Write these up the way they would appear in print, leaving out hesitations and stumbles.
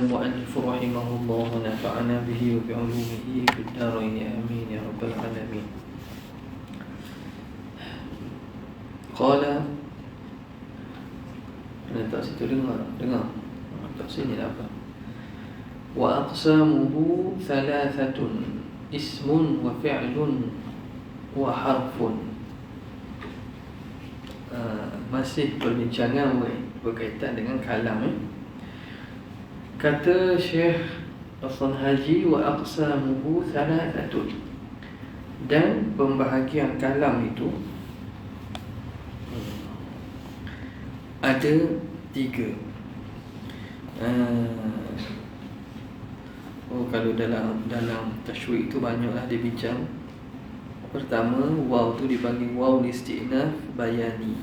المؤلف رحمه الله ونفعنا به وبعلومه في الدارين آمين يا رب العالمين. قال tak situ dengar tak sini apa. Wa aqsamuhu thalathatun ismun wa fi'lun wa harfun. Masih perbincangan berkaitan dengan kalam. Kata Syekh Hasan Haji, wa aqsamuhu thalathatun, dan pembahagian kalam itu ada tiga. Kalau dalam tashwik itu banyaklah dibincang. Pertama, waw tu dipanggil waw istinaf bayani.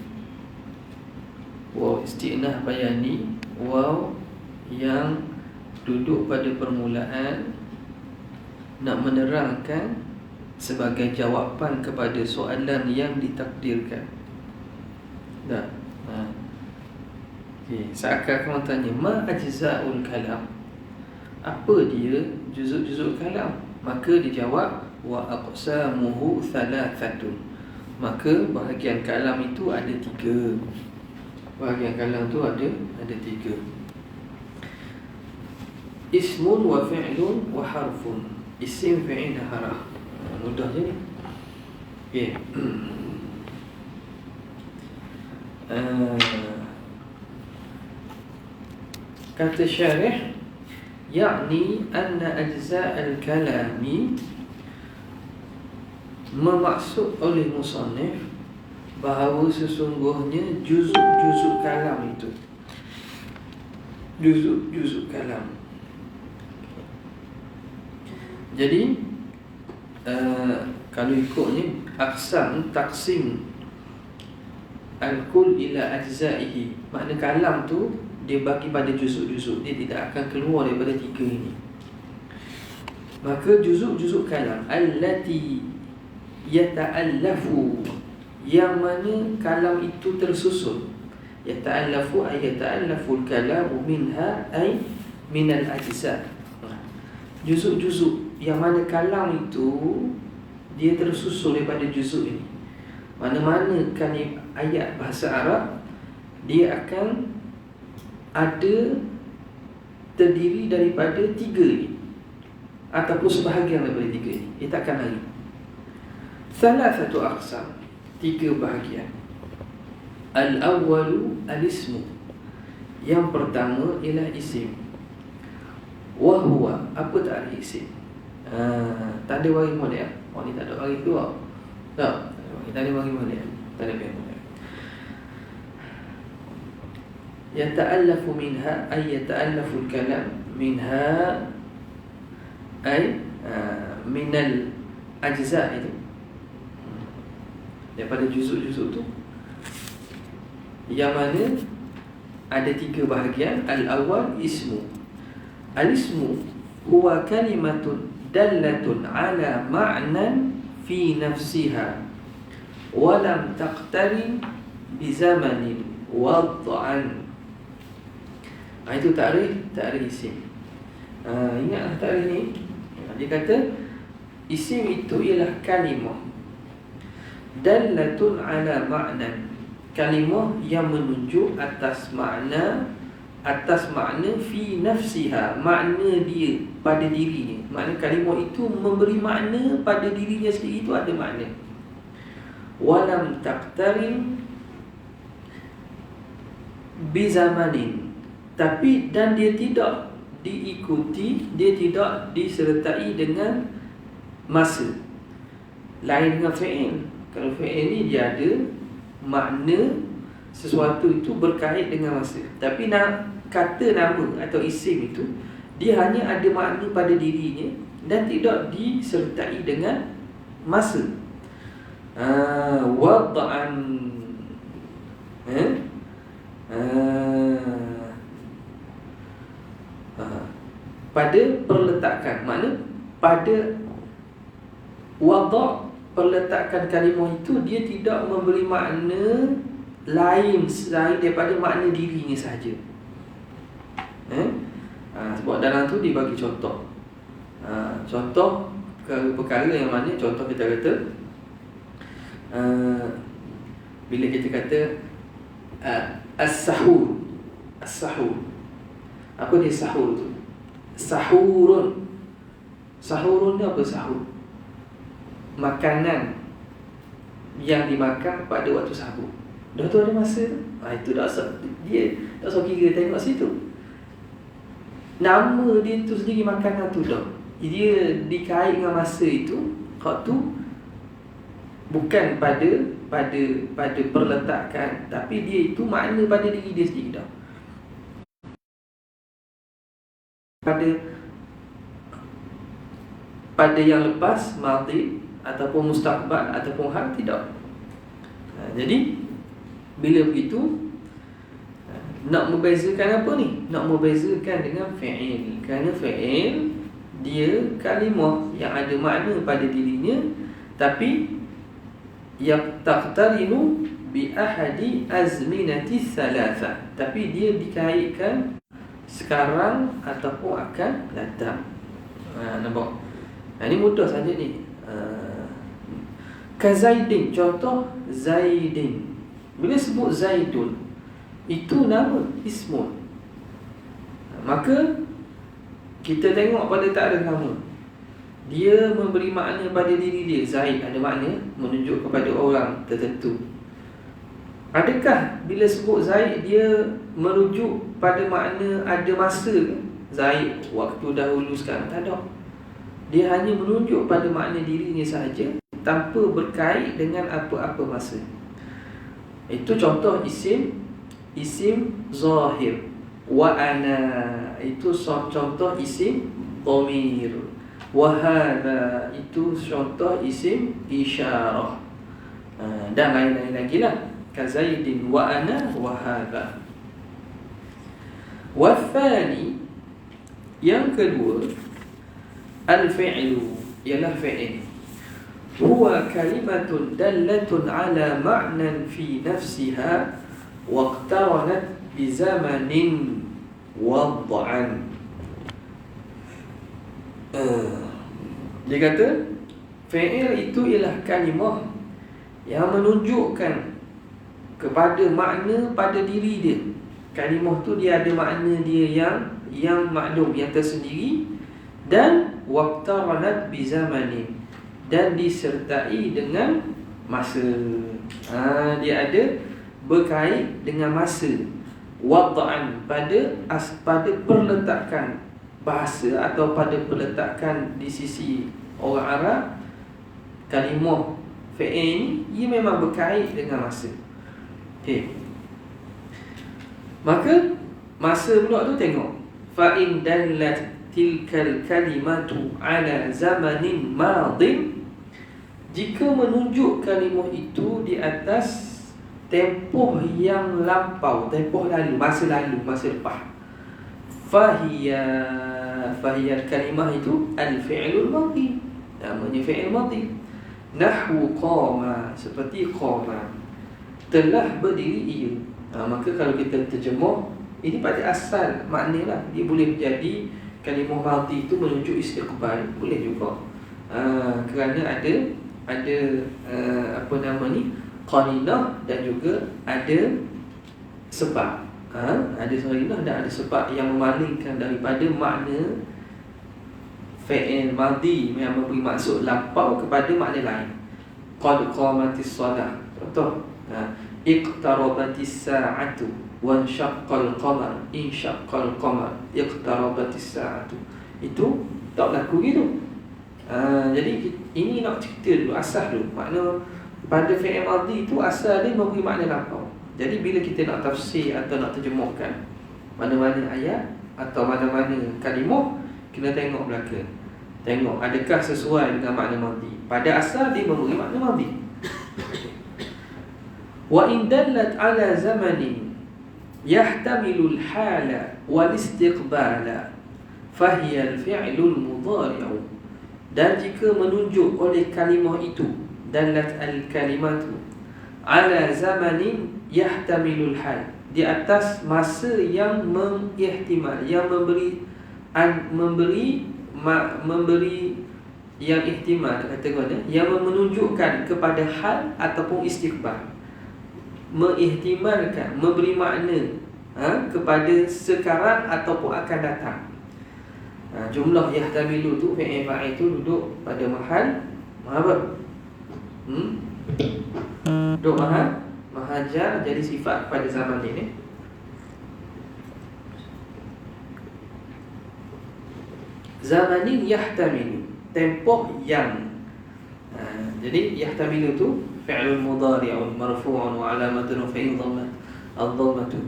Waw istinaf bayani, waw yang duduk pada permulaan nak menerangkan sebagai jawapan kepada soalan yang ditakdirkan. Dah. Seakan-akan tanya, ma ajza'ul kalam, apa dia juzuk-juzuk kalam? Maka dijawab, wa aqsamuhu thalathatun, maka bahagian kalam itu ada tiga. Bahagian kalam itu ada tiga. Ismun wa fi'lun wa harfun. Isim, fi'il dan harf. Mudah je ni. Okay. Kata syarih, yakni anna ajza'al kalami, memaksud oleh musannif bahawa sesungguhnya juzuk-juzuk kalam itu, juzuk-juzuk kalam. Jadi kalau ikutnya aqsam, taksim al-kull ila ajza'ihi, makna kalam tu dia bagi pada juzuk-juzuk, dia tidak akan keluar daripada tiga ini. Maka juzuk-juzuk kalam allati yata'allafu, yang mana kalam itu tersusun. Yata'allafu ay yata'allafu al-kalamu minha ay minal ajza'. Juzuk-juzuk yang mana kalam itu dia tersusun daripada juzuk ini. Mana-mana ayat bahasa Arab, dia akan ada terdiri daripada tiga ni, ataupun sebahagian daripada tiga ni. Dia takkan lari. Salah satu aqsam, tiga bahagian. Al-awwalu al-ismu, yang pertama ialah isim. Wahuwa, apa tak ada isim? Tak ada wari molek. Oh ni tak ada wari tu. Tak ada wari molek. Tak ada wari molek. Yata'allafu minha ay yata'allafu al-kalam minha ay minal ajza' itu, daripada juzuk-juzuk tu, yang mana ada tiga bahagian. Al-awwal ismu. Al-ismu huwa kalimatun dallatun ala ma'nan fi nafsiha wa lam taqtarin bi zamanin wad'an. Itu ta'rif isim. Ingatlah ta'rif ni. Dia kata isim itu ialah kalimah dallatun ala ma'nan, kalimah yang menunjuk atas makna fi nafsiha, makna dia pada dirinya. Makna kalimah itu memberi makna pada dirinya sendiri, itu ada makna. Walam taqtarin bi zamanin, tapi dan dia tidak diikuti, dia tidak disertai dengan masa. Lain dengan fi'il. Kalau fi'il ni dia ada makna, sesuatu itu berkait dengan masa. Tapi kata nama atau isim itu, dia hanya ada makna pada dirinya dan tidak disertai dengan masa. Wad'an, pada perletakan, makna pada wada', perletakan kalimah itu dia tidak memberi makna lain daripada makna dirinya sahaja. Sebab dalam tu dia bagi contoh. Contoh perkara yang mana contoh kita kata bila kita kata as-sahur. As-sahur. Apa dia sahur tu? Sahurun. Sahurun ni apa sahur? Makanan yang dimakan pada waktu sahur. Dah tu ada masa tu. Itu dah dia tak usah kira tengok situ. Nama dia tu sendiri makanan tu dah. Dia dikait dengan masa itu. Hak tu bukan pada perletakan, tapi dia itu makna pada diri dia sendiri dah. Pada yang lepas, madhi ataupun mustaqbal ataupun hal, tidak. Jadi bila begitu, nak membezakan apa ni? Nak membezakan dengan fi'il. Kerana fi'il dia kalimah yang ada makna pada dirinya, tapi yang taqtarinu bi ahadi azminati thalatha, tapi dia dikaitkan sekarang ataupun akan datang. Nampak? Ini mudah saja ni. Kazaidin, contoh Zaidin. Bila sebut Zaidun, itu nama ismun. Maka kita tengok pada tak ada nama, dia memberi makna pada diri dia. Zaid ada makna menunjuk kepada orang tertentu. Adakah bila sebut Zaid dia merujuk pada makna ada masa ke? Zaid waktu dahulu, sekarang tak ada. Dia hanya menunjuk pada makna dirinya sahaja, tanpa berkait dengan apa-apa masa. Itu contoh isim zahir. Wa ana, itu contoh isim dhamir. Wa hadha, itu contoh isim isyarah. Dan lain-lain lagi lah. Kazaidin wa ana wa hadha. Wa thani, yang kedua, al-fi'lu, ialah fi'il. Huwa kalimatun dallatun ala ma'nan fi nafsiha waqtaranat bi zamanin wad'an. Dia kata fi'il itu ialah kalimah yang menunjukkan kepada makna pada diri dia. Kalimah tu dia ada makna dia yang maklum, yang tersendiri, dan waqtaranat bi zamanin, dan disertai dengan masa. Dia ada berkait dengan masa. Wad'an, pada perletakan bahasa atau pada perletakan di sisi orang Arab, kalimah fi'il ni ia memang berkait dengan masa. Okey. Maka masa pula tu tengok, fa in dallat tilkal kalimatu ala zamanin madin, jika menunjuk kalimah itu di atas tempoh yang lampau, tempoh lalu, masa lepas, fahiyal kalimah itu al-fi'lul madhi, namanya fi'il madhi. Nahwu qama, seperti qama, telah berdiri ia. Maka kalau kita terjemah, ini pada asal maknalah, dia boleh menjadi kalimah madhi itu menunjuk istiqbal, boleh juga. Kerana ada apa nama ni, qarinah, dan juga ada sebab. Ada qarinah dan ada sebab yang memalingkan daripada makna fi'il madhi yang memberi maksud lampau kepada makna lain. Qad qamatis salah, contoh, iqtarabatis sa'atu wa insyaqqal qamar, insyaqqal qamar, iqtarabatis sa'atu. Itu tak berlaku gitu. Jadi ini nak cerita dulu asal dulu. Makna pada fi'il madhi itu asal dia memberi makna lampau. Jadi bila kita nak tafsir atau nak terjemahkan mana-mana ayat atau mana-mana kalimah, kena tengok belakang. Tengok adakah sesuai dengan makna madhi. Pada asal dia memberi makna madhi. Wa in dallat ala zamanin yahtamilu al-hala wal istiqbala fahiya al-fi'lul mudhari'u. Dan jika menunjuk oleh kalimah itu, dallat al-kalimatu ala zamanin yahtamilul hal, di atas masa yang mengihtimal, yang memberi memberi yang ihtimal, kata yang menunjukkan kepada hal ataupun istiqbal, mengihtimalkan, memberi makna kepada sekarang ataupun akan datang. Jumlah yahtamilu tu, fi'il fa'il tu duduk pada mahal apa? Duduk mahal jar, jadi sifat pada zaman ini. Zamanin yahtamilu, tempoh yang. Jadi yahtamilu tu fi'lun mudhari'un marfu'un wa 'alamatun fi'il dhammatu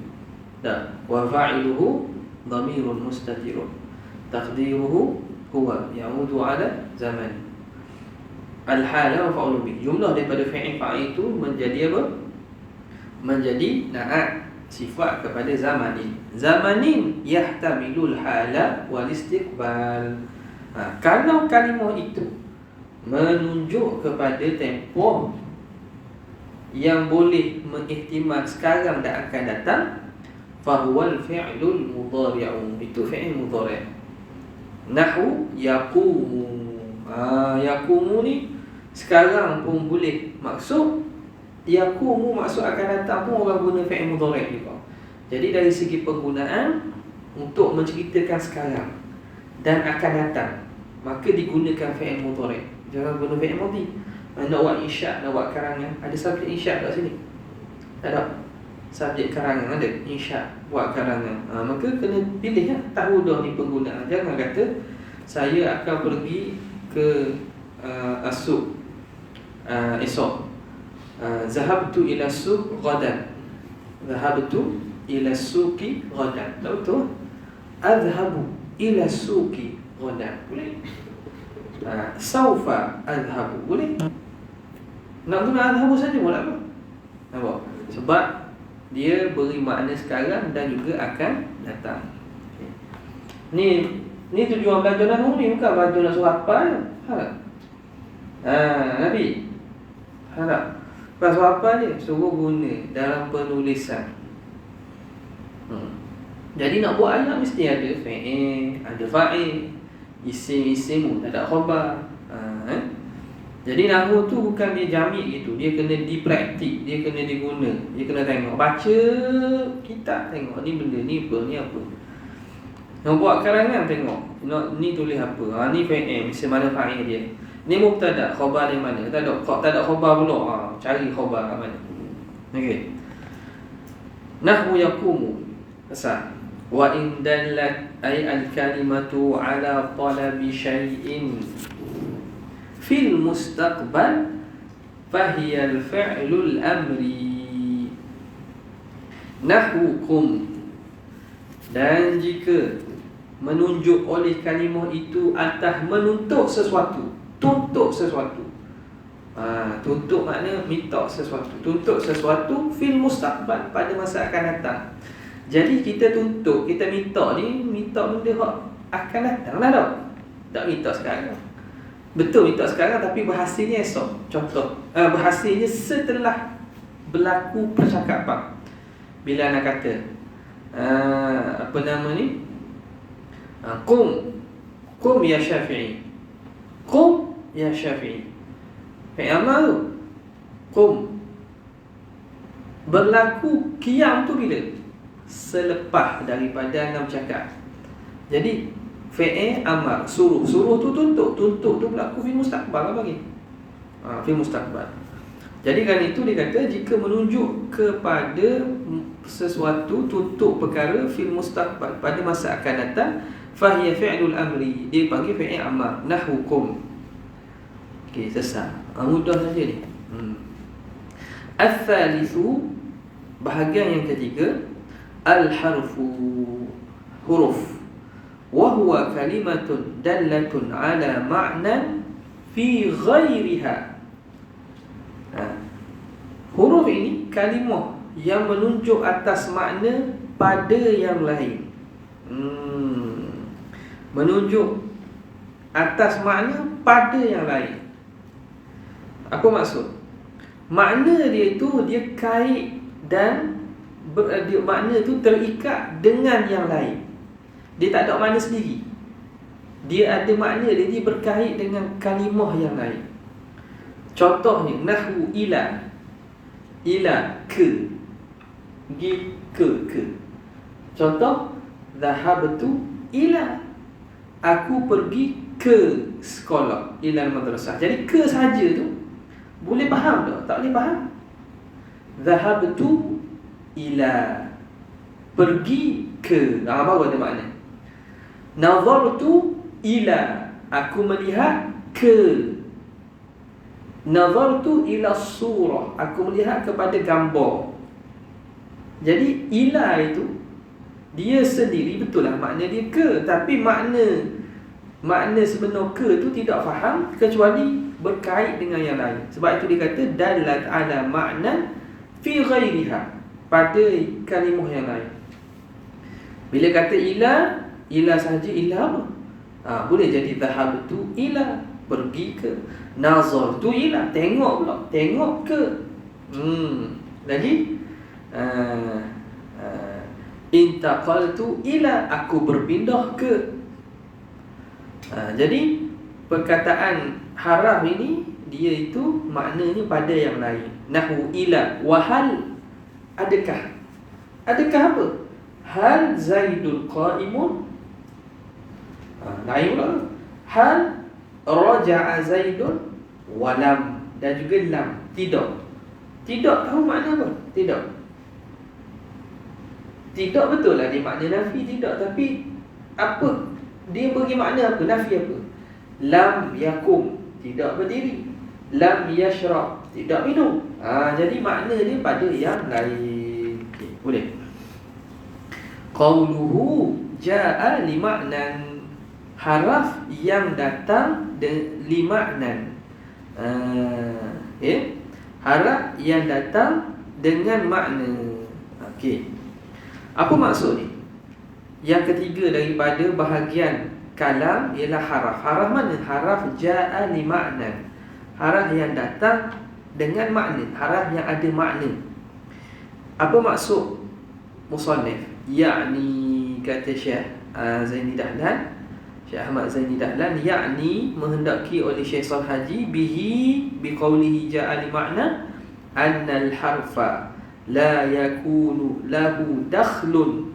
wa fa'iluhu dhamirun mustatirun taqdiruhu huwa ya'udu 'ala zaman. Al-hala wa fa'ulu bih, jumlah daripada fi'il fa'il itu menjadi apa? Menjadi na'at, sifat kepada zamanin. Zamanin yahtamilul hala wal istiqbal. Kalau kalimah itu menunjuk kepada tempoh yang boleh mengihtimal sekarang dan akan datang, fahuwal fi'lul mudhari'u, itu fi'il mudhari'. Nahu yaqumu. Yaqumu ni sekarang pun boleh maksud, yaqumu maksud akan datang pun orang guna fi'il mudhari' juga. Jadi dari segi penggunaan untuk menceritakan sekarang dan akan datang, maka digunakan fi'il mudhari'. Jangan guna fi'il madhi. Nak buat insya', nak buat karangan, ada subjek insya' kat sini? Tak ada. Subjek karangan ada, insya', buat karangan. Maka kena pilih tahu dah ni penggunaan. Jangan kata saya akan pergi ke as-suq esok. Zahabtu ila suq ghadan. Zahabtu ila suqi ghadan. Tak betul. Adhabu ila suqi ghadan. Boleh? Saufa adhabu. Boleh? Nak guna adhabu saja boleh apa? Nampak? Sebab dia beri makna sekarang dan juga akan datang. Ni tujuan belajar nahwu ni bukan belajar nak suruh hafal. Nabi. Tak. Pas hafal ni suruh guna dalam penulisan. Jadi nak buat ayat mesti ada fi'il, ada fa'il, isim, tak ada khabar. Jadi nahwu tu bukan dia jamik gitu, dia kena dipraktik, dia kena diguna, dia kena tengok, baca kitab tengok ni benda ni apa, ni apa. Nak buat karangan tengok, ni tulis apa. Ni fi'il, mesti mana fa'il dia. Ni mubtada, khabar di mana? Tak ada khabar pula. Cari khabar kat mana. Okey. Nahwu yaqumu. Asal. Wa in dallat ay al-kalimatu ala talabi syai'in fil mustaqbal fahiya al-fi'lul amri. Nahwukum, dan jika menunjuk oleh kalimah itu atas menuntut sesuatu, tuntut sesuatu. Tuntut makna minta sesuatu, tuntut sesuatu fil mustaqbal, pada masa akan datang. Jadi kita tuntut, kita minta ni, minta benda yang akan datang lah. Tak minta sekarang. Betul minta sekarang tapi berhasilnya esok. Contoh, berhasilnya setelah berlaku percakapan. Bila anak kata apa nama ni, Qum ya Syafi'i. Qum ya Syafi'i. Fi'il amar tu. Qum. Berlaku qiyam tu bila? Selepas daripada anda bercakap. Jadi fi'il amar, suruh tu tuntut tu berlaku fi mustaqbal apa lagi? Fi mustaqbal. Jadi kan itu dia kata jika menunjuk kepada sesuatu, tuntut perkara fil mustaqbal, pada masa akan datang, fahiya fi'lul amri, dia panggil fi'il amar. Nahwukum. Okey, selesai. Mudah saja ni. Al-thalithu, bahagian yang ketiga, al-harfu, huruf. Wa huwa kalimatun dallatun ala ma'nan fi ghairiha. Huruf ini kalimah yang menunjuk atas makna pada yang lain. Menunjuk atas makna pada yang lain. Apa maksud? Makna dia itu dia kait dan makna itu terikat dengan yang lain. Dia tak ada makna sendiri. dia ada makna dia berkait dengan kalimah yang lain. Contohnya nahwu ila. Ila ke, pergi ke. Contoh dhahabtu ila, aku pergi ke sekolah, ila madrasah. Jadi ke saja tu boleh faham tak? Tak boleh faham. Dhahabtu ila, pergi ke, baru ada makna. Nazartu ila, aku melihat ke. Nazartu ila surah, aku melihat kepada gambar. Jadi ila itu dia sendiri betul lah makna dia ke, tapi makna sebenar ke tu tidak faham kecuali berkait dengan yang lain. Sebab itu dia kata dalat ala makna fi ghairiha, pada kalimah yang lain. Bila kata ila sahaja, ila apa? Boleh jadi dhahabtu ila, pergi ke. Nazartu ila, tengok pula, tengok ke. Jadi intaqaltu ila, aku berpindah ke. Jadi perkataan haraf ini dia itu maknanya pada yang lain. Nahwu ila, wahal, adakah. Adakah apa? Hal Zaidul qa'imun, lain pula. Hal raja'a Zaidun, walam, dan juga lam, tidak. Tidak tahu makna apa? Tidak. Tidak betul lah dia makna nafi, tidak. Tapi apa? Dia bagi makna apa? Nafi apa? Lam yakum, tidak berdiri. Lam yashrab, tidak minum. Jadi makna dia pada yang lain. Okay, boleh. Qauluhu ja'a li ma'nan, haraf yang datang li ma'nan. Haraf yang datang dengan makna. Okey. Apa maksud ni? Yang ketiga daripada bahagian kalam ialah haraf. Haraf mana? Haraf ja'a li ma'nan, haraf yang datang dengan makna, haraf yang ada makna. Apa maksud musannif? Yakni, kata Syekh Zaini Dahlan, Syekh Ahmad Zaini Dahlan, yakni menghendaki oleh Syekh Shalih Haji biqaulihi ja'a li ma'na annal harfa la yakunu lahu dakhlun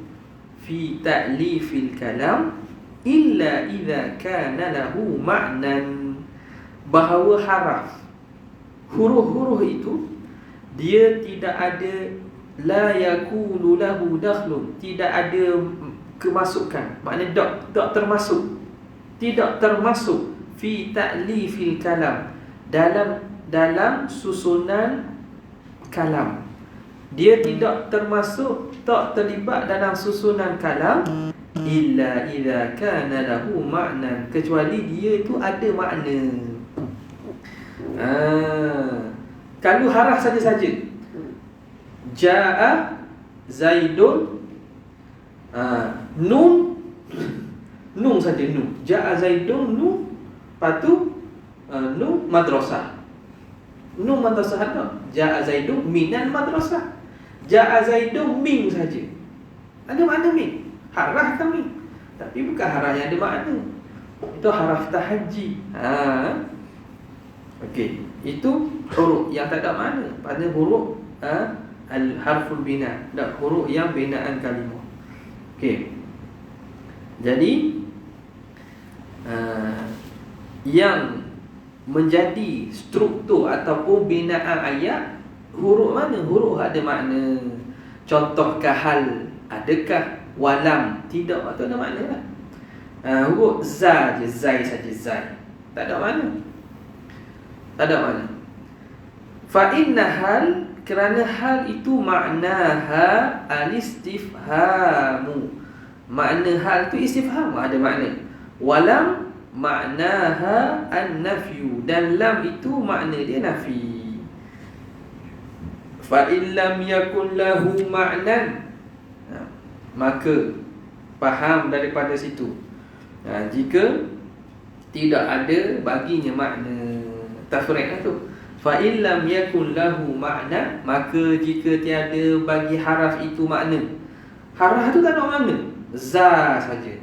fi ta'lifil kalam illa idza kana lahu ma'nan. Bahawa haraf, huruf-huruf itu dia tidak ada, la yakunu lahu dakhlun, tidak ada kemasukan, maknanya tak termasuk, tidak termasuk fi ta'lifil kalam, dalam susunan kalam. Dia tidak termasuk, tak terlibat dalam susunan kalam illa idza kana lahu ma'nan, kecuali dia itu ada makna. Kalau haraf saja-saja, ja'a Zaidun, nun saja, nun. Ja'a Zaidun, nun. Lepas tu nun madrasah. Nun madrasah ada. Ja'a Zaidun minan madrasah. Ja'a Zaidun min saja. Ada makna min. Haraf kan min, tapi bukan haraf yang ada makna. Itu haraf tahajji. Okey, itu huruf yang tak ada makna. Pada huruf al-harful bina, dan huruf yang binaan kalimah. Okey. Jadi yang menjadi struktur ataupun binaan ayat, huruf mana? Huruf ada makna. Contohkah hal, adakah, walam, tidak, atau ada makna lah. Huruf za je, zai saja, zai, tak ada makna. Tak ada makna. Fa inna hal, kerana hal itu maknaha al-istifhamu. Makna hal itu istifham, ada makna. Walam maknaha an-nafyu, dan lam itu makna dia nafi. Fa illam yakun lahu ma'nan, maka faham daripada situ. Jika tidak ada baginya makna, tafriq tu. Fa illam yakun lahu ma'na, maka jika tiada bagi haraf itu makna. Haraf tu tak ada makna. Za saja,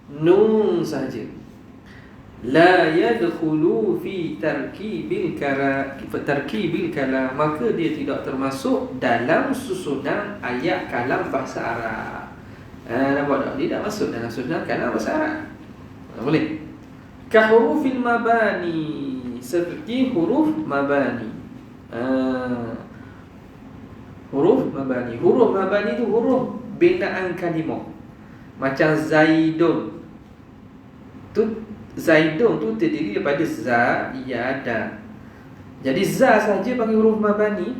nun saja, la yadkhulu fi tarkibil kalam, maka dia tidak termasuk dalam susunan ayat kalam bahasa Arab. Nampak tak? Dia tak masuk dalam susunan kalam bahasa Arab. Boleh. Ka hurufil mabani, seperti huruf mabani. Huruf mabani. Huruf mabani itu huruf binaan kalimah. Macam Zaidun. Zaidun tu terdiri daripada za, ya, dan. Jadi za saja panggil huruf mabani.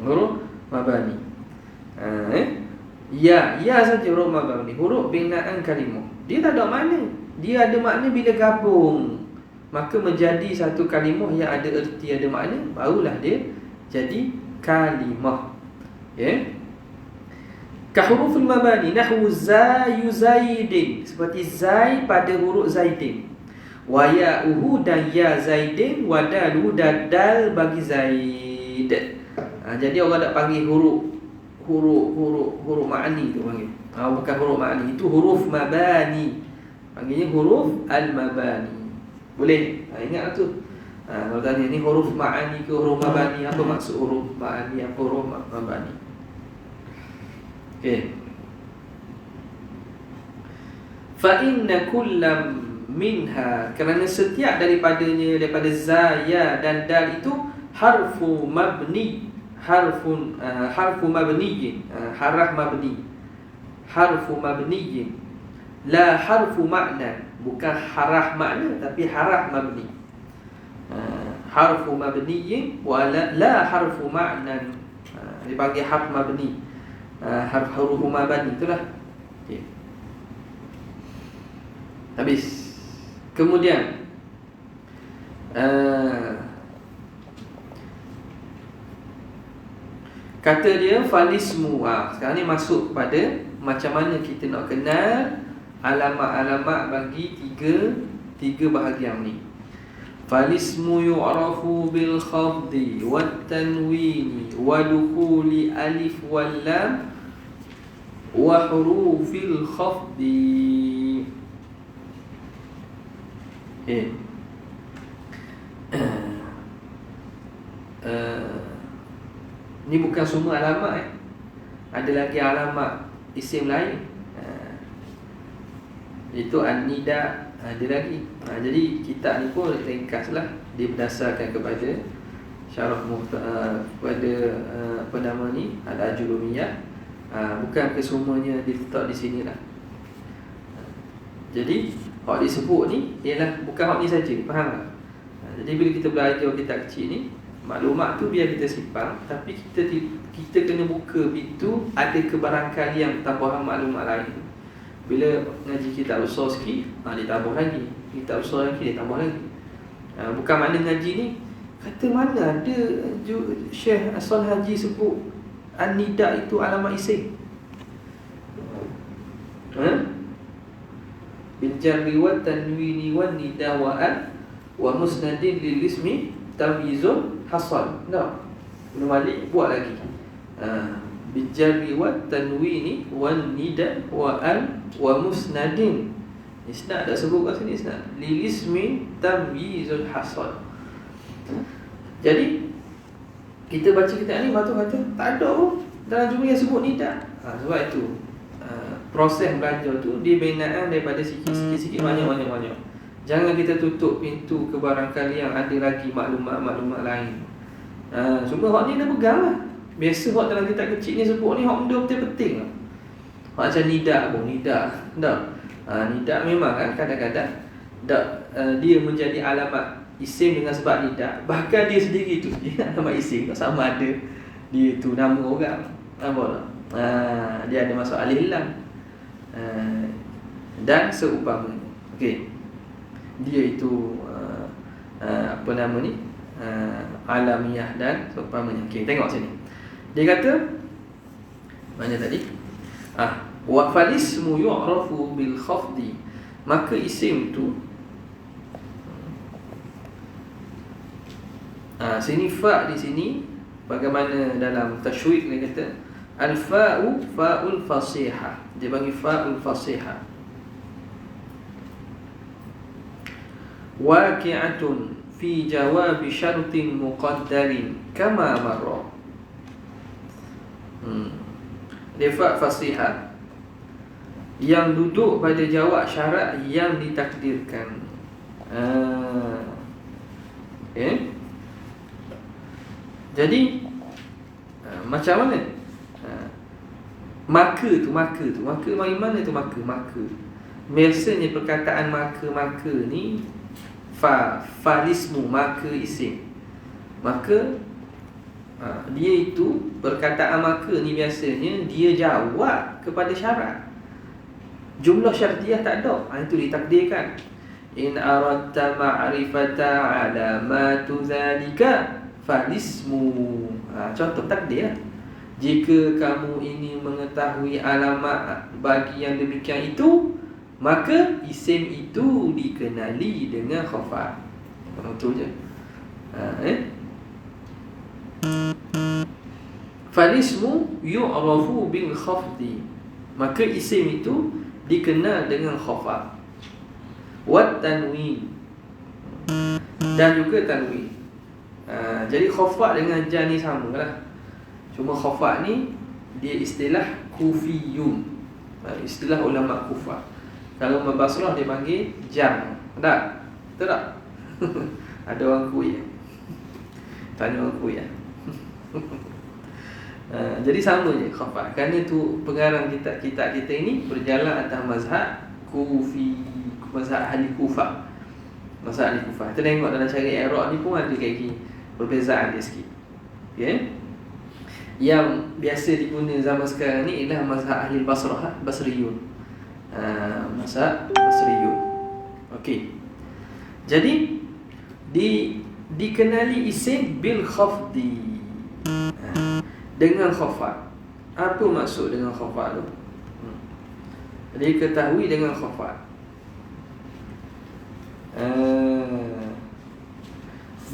Huruf mabani. Ya saja huruf mabani. Huruf binaan kalimah. Dia tak ada makna. Dia ada makna bila gabung, maka menjadi satu kalimah yang ada erti, ada makna, barulah dia jadi kalimah. Ka huruful mabani nahwu zayu zaidin, seperti zai pada huruf zaidin, wa ya'uhu dan ya zaidin, wa daluhu dan dal bagi zaid. Jadi orang tak panggil huruf ma'ani tu panggil. Bukan huruf ma'ani, itu huruf mabani. Panggilnya huruf al-mabani. Boleh? Ingat tu. Kalau tanya ni huruf ma'ani ke huruf mabani, apa maksud huruf ma'ani, apa huruf mabani? Okey. Fa inna kullam minha, kerana setiap daripadanya, daripada za, ya dan dal itu harfu mabni, harfu mabniyin, harf mabni, harfu mabniyin, la harfu makna, bukan haraf makna tapi haraf mabni. Harfu mabniyin wa la harfu makna, dipanggil harf mabni, huruf mabni itulah. Okay. Habis. Kemudian kata dia falismu. Sekarang ni masuk kepada macam mana kita nak kenal alamat-alamat bagi tiga bahagian ni. Falismu yu'rafu bil khafdi wat tanwini wa dukuli alif wal lam wa hurufil khafdi. Ni bukan semua alamat. Ada lagi alamat isim lain. Itu an-nida, ada lagi. Jadi kitab ni pun ringkaslah, dia berdasarkan kepada syarah kepada apa nama ni, al-ajurumiyah. Bukan kesemuanya diletak di sini lah. Jadi hak disebut ni ialah bukan hak ni saja, faham tak? Jadi bila kita belajar kitab kecil ni, maklumat tu biar kita simpan, tapi kita kena buka pintu ada kebarangkalian tambahan maklumat lain. Bila ngaji kitab besar sikit, dia tambah lagi. Kitab besar lagi, dia tambah lagi. Bukan makna ngaji ni kata mana ada Syekh Asal Haji sebut an-nida itu alamat isim. Bil jarri wa tanwini wan nida wa al wa musnadin lil ismi tamyizun hasal. Ibn Malik buat lagi. Bil jarri wa tanwini wan nida wa al wa musnadin. Isnad dah sebut kat sini, isnad lil ismi tamyizul hasal. Jadi kita baca kitab ni, batu kata tak ada pun dalam jumlah yang sebut nida. Sebab itu proses belajar tu dia binaan daripada sikit-sikit banyak. Jangan kita tutup pintu kebarangkali yang ada lagi maklumat-maklumat lain. Cuma hak ni dah pegang lah. Biasa hak dalam kitab kecil ni sebut ni hak benda penting lah. Macam nida pun, nida dah. Nida memang kan kadang-kadang dia menjadi alamat isim dengan sebab nida. Bahkan dia sendiri tu dia alamat isim, tak sama ada dia tu nama orang. Nampak tak? Dia ada masuk alif lam dan seumpamanya. Okey. Dia itu apa nama ni? Alamiah dan seumpamanya. Okey, tengok sini. Dia kata mana tadi? Wa falismu yu'rafu bil khafdi, maka isim tu sini fa di sini bagaimana dalam tasyrik dia kata al-fa'u fa'ul fasihah, dia bagi fa'ul fasihah. waqi'atun fi jawab syartin muqaddarin kama marra. Lafaz fasihah yang duduk pada jawab syarat yang ditakdirkan. Okay. Jadi macam mana? Maka bagi mana tu maka? Biasanya perkataan maka ni falismu, maka isim. Maka dia itu perkataan maka ni biasanya dia jawab kepada syarat. Jumlah syartiyah tak ada. Itu ditakdirkan. In aradta ma'rifata alamatu zalika falismu. Contoh takdir. Jika kamu ingin mengetahui alamat bagi yang demikian itu, maka isim itu dikenali dengan khafat. Itu je. Falismu yu'rafu bil khafdi. Maka isim itu dikenal dengan khafat. Wat tanwin. Dan juga tanwin. Jadi khafat dengan jan ni sama lah. Cuma khafat ni dia istilah kufiyun, istilah ulama Kufah. Kalau orang Basrah dia panggil jam. Tak? Betul tak? Ada orang Kuwait. Tanya orang Kuwait. Jadi sama je khafat. Kerana tu pengarang kitab kita ini berjalan atas mazhab Kufi, mazhab ahli Kufah. Mazhab ahli Kufah. Kita tengok dalam cara i'rab ni pun ada kayak gini, perbezaan dia sikit. Okay? Yang biasa digunakan zaman sekarang ni ialah mazhab ahli Basrah, Basriyun. Mazhab Basriyun. Okey. Jadi dikenali isim bil khafdi. Dengan khafat. Apa maksud dengan khafat tu? Diketahui dengan khafat.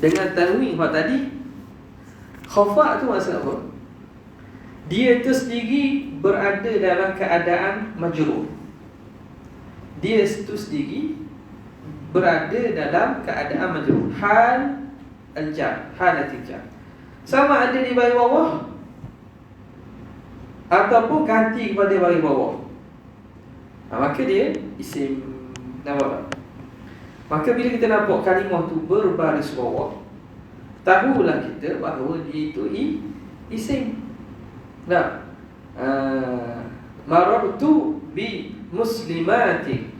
Dengan tanwin tadi, khafat tu maksud apa? Dia itu sendiri berada dalam keadaan majrur. Dia itu sendiri berada dalam keadaan majrur. Hal al-jar, halatil jar. Sama ada di baris bawah ataupun ganti kepada baris bawah. Maka dia isim. Nampak? Maka bila kita nampak kalimah tu berbaris bawah, tahulah kita bahawa dia itu isim. Nah, marartu bi muslimatin.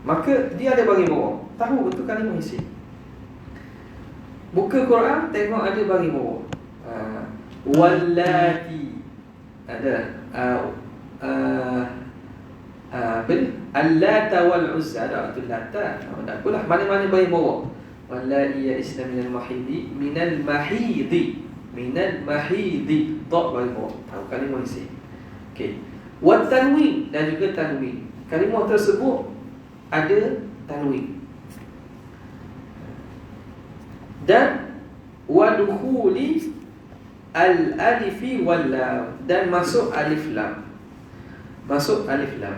Maka dia ada bagi bawah. Tahu betul kalimah isim. Buka Quran, tengok ada bagi bawah. Wallati. Ada Al-Lata wal-Uzza. Ada tu Lata. Tak apalah, mana-mana bagi bawah. Wallahi ya islam minal mahidi. Minal mahidi. Tak bagi bawah. Tahu kalimah isim. Okey. Wat tanwin, dan juga tanwin. Kalimah tersebut ada tanwin. Dan wadukhuli al-alifi wal lam, dan masuk alif lam. Masuk alif lam.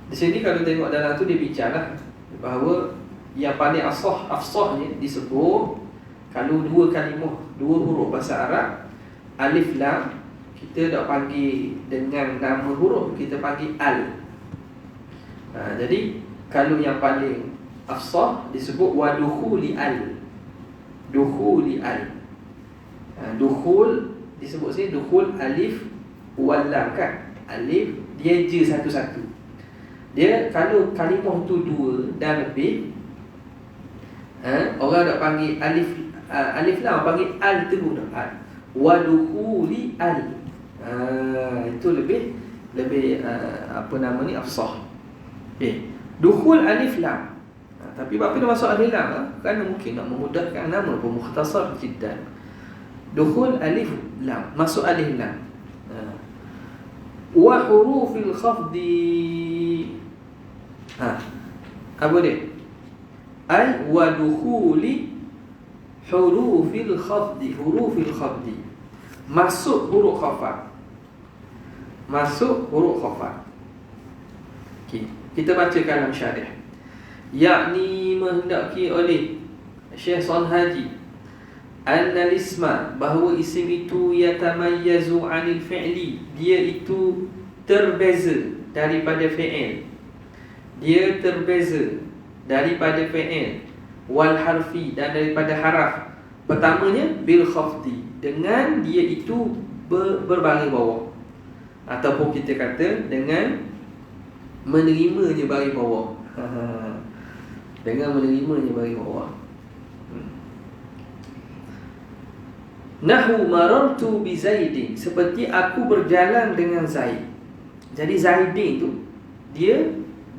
Di sini kalau tengok dalam tu dia bincanglah bahawa yang paling afsahnya disebut kalau dua kalimah, dua huruf bahasa Arab, alif lam kita tak panggil dengan nama huruf, kita panggil al. Jadi kalau yang paling afsah disebut wadukhuli al. Dukhuli al. Dukhul disebut sini dukhul alif wal lam kan. Alif dia je satu-satu. Dia kalau kalimah tu dua dan lebih, orang tak panggil alif lam, panggil al terus dah. Al. Wadukhuli al. Itu lebih apa nama ni, afsah. Dukhul alif lam. Tapi apa dia masuk alif lam? Kerana mungkin nak memudahkan nama pun, mukhtasar jiddan. Dukhul alif lam, masuk alif lam. Wa hurufil khafdi. Apa dia? Ay wa dukhuli hurufil khafdi. Hurufil khafdi, masuk huruf khafat. Masuk huruf khafat. Okay. Kita baca kalam syarih. yakni menghendaki oleh Syekh Shalih Haji annal isma, bahawa isim itu yatamayyazu 'anil fi'li, dia itu terbeza daripada fi'il, dia terbeza daripada fi'il, wal harfi, dan daripada haraf. Pertamanya bil khafdi, dengan dia itu berbaris bawah, ataupun kita kata dengan menerimanya baris bawah. Dengan menerimanya baris bawah. Nahu marartu bi Zaidin, seperti aku berjalan dengan Zaid. Jadi Zaidin tu dia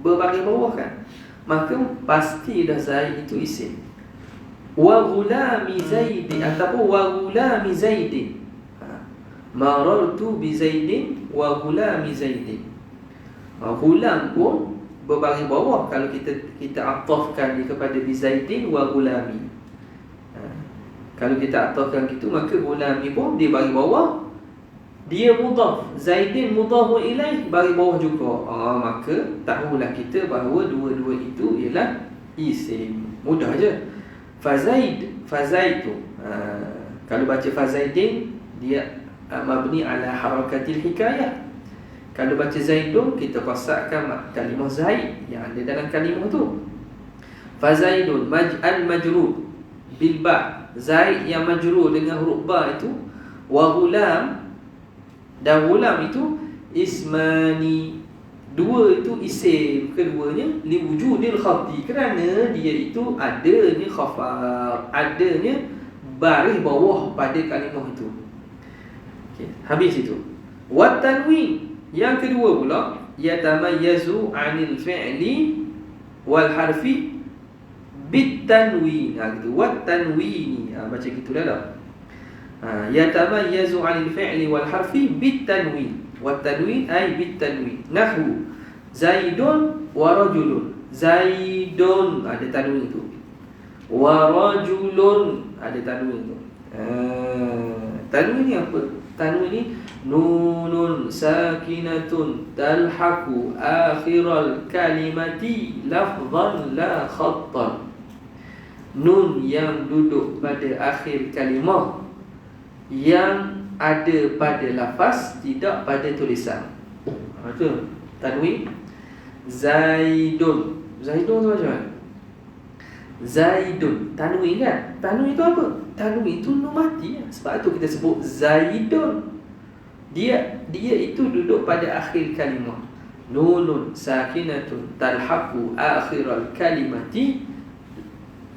berbaris bawah kan, maka pasti dah Zaid itu isim. Wa ghulami Zaidin, ataupun wa ghulami Zaidin. Marartu bi Zaidin wa ghulami Zaidin. Ghulam pun berbaris bawah kalau kita atafkan dia kepada bi Zaidin wa ghulami. Kalau kita atafkan gitu, maka gulami pun dia baris bawah, dia mudhaf, Zaidin mudhaf ilaih, baris bawah juga. Maka tahulah kita bahawa dua-dua itu ialah isim. Mudah je. Fazaid tu kalau baca Fazaidin, dia mabni ala harakatil hikayah. Kalau baca Zaidun, kita qasakkan kalimah Zaid yang ada dalam kalimah tu. Fazaidun al-majrur bil ba, Zaid yang majrur dengan huruf ba itu, wa ghulam, dan ghulam itu ismani, dua itu isim keduanya, li wujudil khafdi, kerana dia itu adanya khafad, adanya baris bawah pada kalimah itu. Okay, habis itu. Wa tanwin, yang kedua pula, yatamayyazu 'anil fi'li wal harfi bitanwin. Gitu. Wat tanwini, baca gitulah dah. Yatamayyazu 'anil fi'li wal harfi bitanwin. Wat tanwin ay bitanwin. Nahwu Zaidun wa rajulun. Zaidun ada tanwin tu. Wa rajulun ada tanwin tu. Tanwin ni apa? Tanwin ni nunun sakinatun talhaqu akhiral kalimati lafzan la khattan. Nun yang duduk pada akhir kalimah, yang ada pada lafaz, tidak pada tulisan. Itu tanwin. Zaidun, Zaidun tu macam mana? Zaidun, tanwin kan? Tanwin itu apa? Tanwin itu nun mati. Sebab itu kita sebut Zaidun. Dia itu duduk pada akhir kalimah. Nunun sakinatun talhaqu akhiral kalimati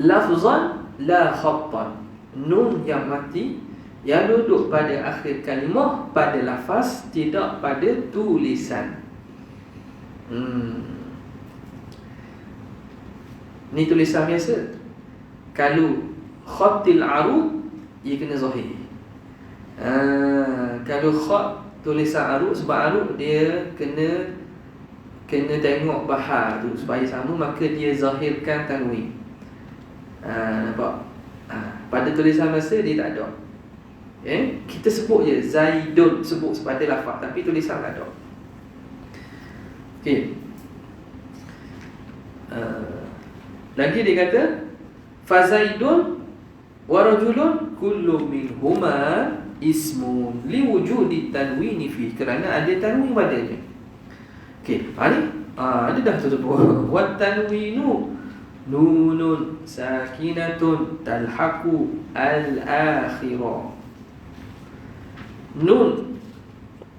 lafzan la khattan. Nun yang mati yang duduk pada akhir kalimah pada lafaz, tidak pada tulisan. Ni tulisan biasa. Kalau khatil arud, ia kena zahir. Kalau khat tulisan arud, sebab arud dia kena tengok bahar tu supaya sama, maka dia zahirkan tanwin. Nampak? Pada tulisan biasa dia tak ada. Kita sebut je Zaidun, sebut pada lafaz, tapi tulisan tak ada. Okey. Lagi dia kata fazaidun wa rajulun kullu minhuma ismun li wujudi tanwini fi, kerana ada tanwin padanya. Okey, ni ada dah tu wa tanwinu nunun sakinatun talhaqu al-akhirah. Nun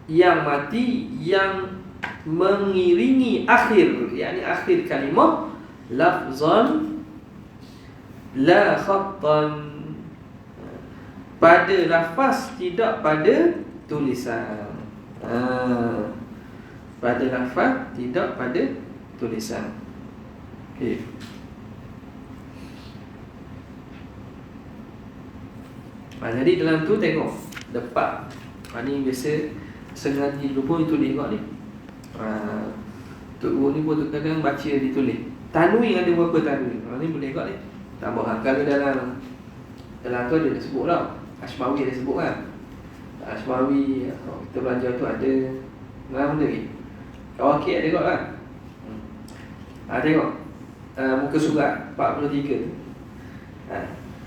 yang mati yang mengiringi akhir, yakni akhir kalimah, lafzan la khattan, pada lafaz, tidak pada tulisan. Pada lafaz, tidak pada tulisan. Okey. Jadi dalam tu tengok depan. Ni biasa sengaja dulu pun ditulis kat ni. Tok Guru ni pun kadang baca ditulis. Tanwin ada berapa tanwin? Ni boleh kat ni. Tambah kalau dalam tu ada sebut lah. Ashmawi ada sebut kan. Ashmawi kita belajar tu ada mana benda ni. Kawakit ada kat kan. Tengok. muka surat 43 tu.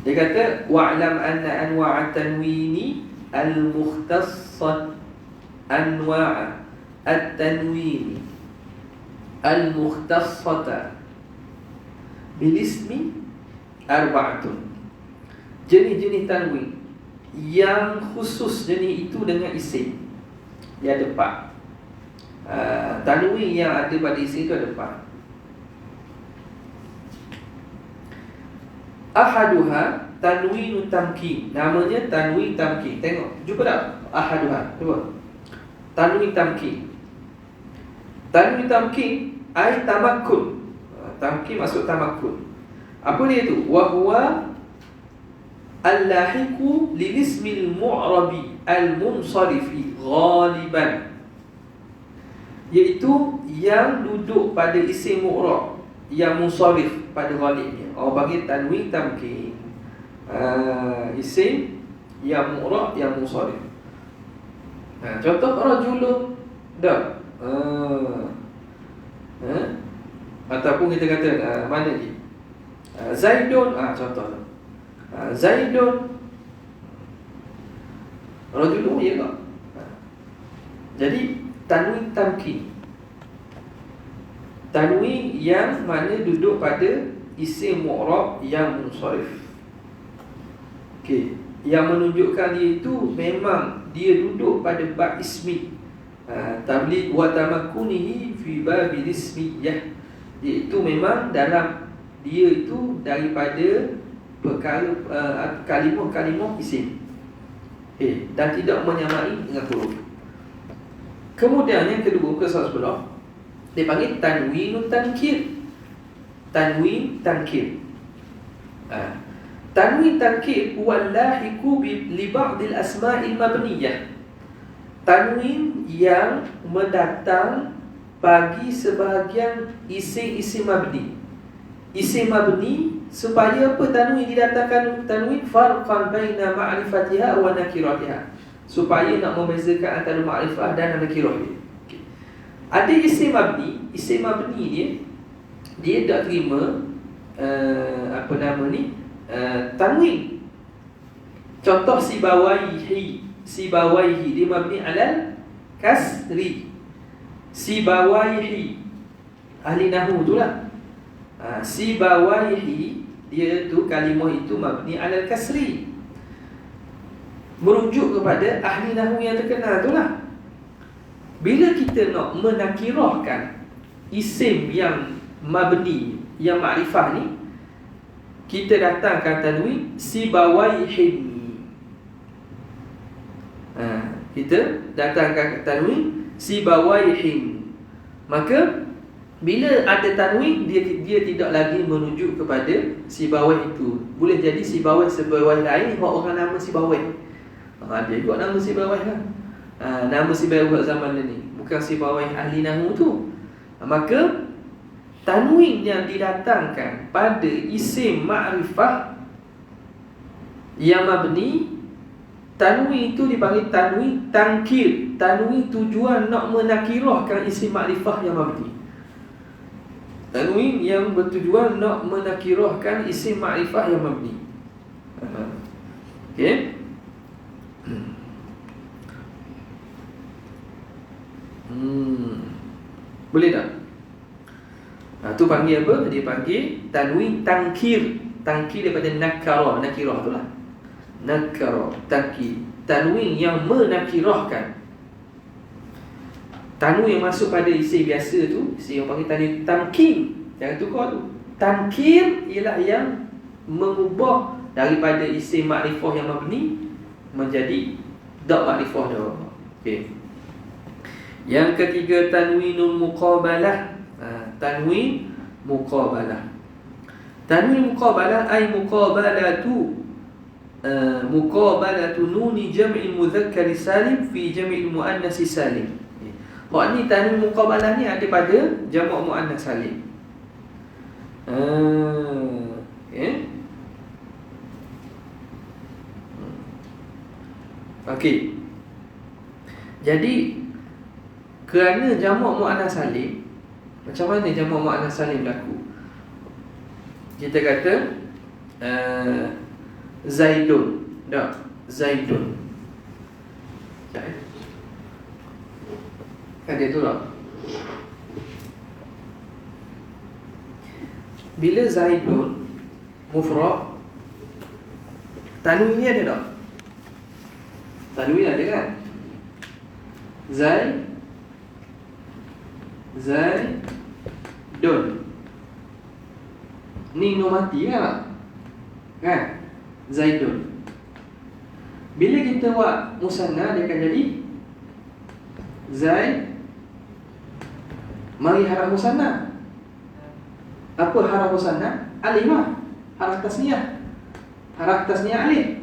Dia kata wa'lam anna anwa'a tanwini al-mukhtassat anwa'a at-tanwini al-mukhtassata bilismi arba'atun. Jenis-jenis tanwin yang khusus jenis itu dengan isim dia ada 4. Tanwin yang ada pada isim itu ada 4. Ahaduha tanwinun tamkin. Namanya tanwin tamkin. Tengok, jumpa tak? Ahaduha, cuba. Tanwin tamkin. Tanwin tamkin ai tamakkun. Tamkin maksud tamakkun. Apa dia tu? Wa huwa al-lahiqu lil ismil mu'rabi al-munsarifi ghaliban, iaitu yang duduk pada isim mu'rab yang munsarif pada ghalibnya. Orang panggil tanwin tamkin. Isim yang mu'rab yang munsarif. Contoh rajulun dak. Ataupun kita kata mana lagi? Zaidun, contoh. Zaidun rajulun, ya tak? Jadi tanwin tamkin, tanwin yang mana duduk pada isim mu'rab yang munsharif. Okey, yang menunjukkan dia itu memang dia duduk pada bab ismi. Tabligh wa tamakkunihi fi babil ismiyah, iaitu memang dalam dia itu daripada perkara kalimah-kalimah isim, dan tidak menyamai dengan huruf. Kemudian yang kedua, muka surat sebelah, dia panggil tanwinun tankir. Tanwin tankir. Tanwin tankir huwa lahiqu li ba'dil asma'il mabniyah. Tanwin yang mendatang bagi sebahagian isim-isim mabni. Isim mabni, supaya apa tanwin didatangkan? Tanwin farqan baina ma'rifatiha wa nakiratiha, supaya nak membezakan antara ma'rifah dan nakirah dia. Okay. Ada isim mabni. Isim mabni dia tak terima tanwin. Contoh sibawaihi. Sibawaihi dia mabni alal kasri. Sibawaihi, ahli nahwu tu lah. Sibawaihi, dia tu kalimah itu mabni alal kasri, merujuk kepada ahli nahwu yang terkenal tu lah. Bila kita nak menakirahkan isim yang mabni, yang makrifah ni, kita datangkan tanwin sibawaihin. Kita datangkan tanwin sibawaihin. Maka bila ada tanwin, dia tidak lagi merujuk kepada sibawai itu. Boleh jadi sibawai sebawai lain, orang nama sibawai. Dia buat nama sibawai lah. Nama sibawai buat zaman ni, bukan sibawai ahli nahwu tu. Maka tanwin yang didatangkan pada isim ma'rifah yang mabni, tanwin itu dipanggil tanwin tankir. Tanwin tujuan nak menakirahkan isim ma'rifah yang mabni. Tanwin yang bertujuan nak menakirahkan isim ma'rifah yang mabni. Okey. Boleh tak? Tu panggil apa? Dia panggil tanwin tankir. Tankir daripada nakara. Nakirah tu lah. Nakara, tankir. Tanwin yang menakirahkan. Tanwin yang masuk pada isim biasa tu, isim yang panggil tanwin tamkin. Jangan tukar tu. Tankir ialah yang mengubah daripada isim makrifah yang mabni menjadi dak makrifah dah. Okey. Yang ketiga, tanwinul muqabalah. Tanwin muqabalah. Tanwin muqabalah ay muqabalatu nuni jam'il mudzakkar salim fi jam'il muannas salim. Ni tanwin muqabalah ni ada pada jamak muannas salim. Okey. Jadi kerana jamak muannas salim, macam mana jamak muannas salim berlaku? kita kata Zaidun. Tak, Zaidun. Kan dia tu lah. Bila Zaidun mufrad, tanwin ni ada tak? Tanwin ada kan? Zaidun. Ni nun mati kan? Kan? Zaidun. Bila kita buat musanna, dia akan jadi Zaid. Mari haraf musanna. Apa haraf musanna? Alif lah. Haraf tasniyah. Haraf tasniyah alif.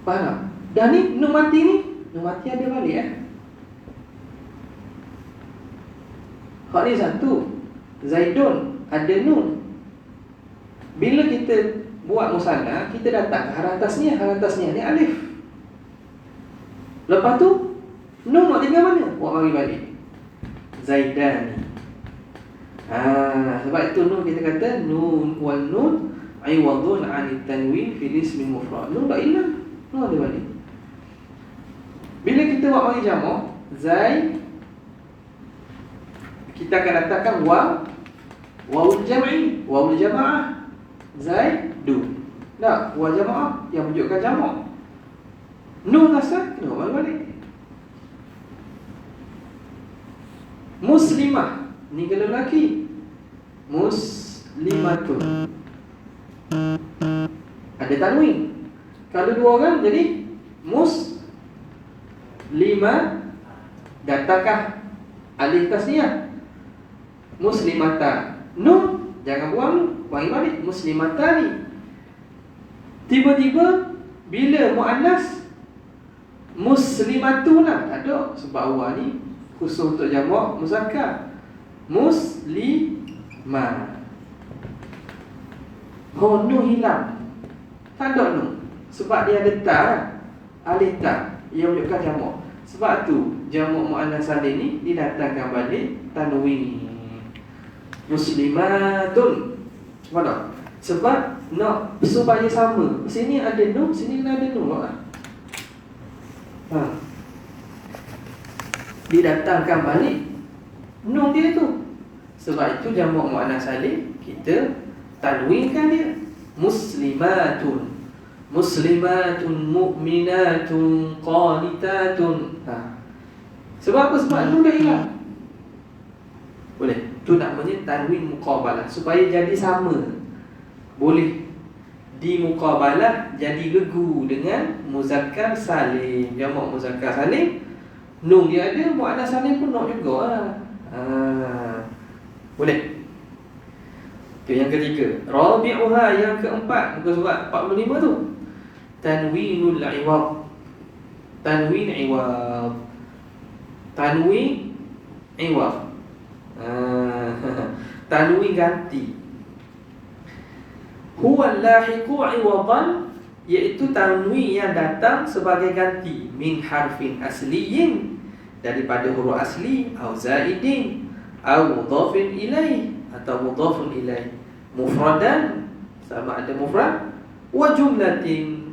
Faham? Dan ni nun mati ni, nun mati ada balik Hak ni satu. Zaidun ada nun. Bila kita buat musanna, kita datang ke haraf tasniyah. Haraf tasniyah ni alif. Lepas tu nun nak tinggal mana? Buat mari balik Zaidani. Sebab itu nun kita kata nun wal nun iwadun 'anit tanwin fil ismi mufrad. Nun tak hilang, nun ada balik. Bila kita buat mari jamak Zaid, kita akan letakkan wawul jam'i, wawul jamaah. Zaidu. Tak, waw jamaah yang menunjukkan jamak. Nun asal kena balik. Muslimah, ni kalau lelaki. Muslimatun. Ada tanwin. Kalau dua orang jadi muslimah. Datangkah alif tasniyah? Muslimata. Nun jangan buang, buang balik. Muslimatani. Tiba-tiba bila muannas muslimatuna, tak ada, sebab awal ni khusus untuk jamak muzakkar. Muslimah. Oh, nun hilang. Tak ada nun. Sebab dia ada ta, alif ta yang menunjukkan jamak. Sebab tu jamak muannas salim ni didatangkan balik tanwin. Muslimatun. Sebab tak? Sebab nak supaya sama. Sini ada nun, sini kena ada nun lah. Didatangkan balik nun dia tu. Sebab itu jamak muannas salim kita tanwinkan dia. Muslimatun. Muslimatun mu'minatun qanitatun. Sebab apa? Sebab nun dah hilang. Boleh. Tu namanya tanwin muqabalah, supaya jadi sama. Boleh di muqabalah jadi regu dengan muzakkar salim. Jamak muzakkar salim, nun dia ada, muannas salim pun nak juga. Boleh. Itu yang ketiga. Rabi'uha, yang keempat, muka surat 45 tu. Tanwinul iwad. Tanwin iwad. Tanwin iwad. Tanwin ganti. Huwa lahiqu iwadan, iaitu tanwin yang datang sebagai ganti min harfin asliyin, daripada huruf asli, au zaidin, au mudhafin ilaih, atau mudhafun ilaih, mufradan, sama ada mufrad, wa jumlatin,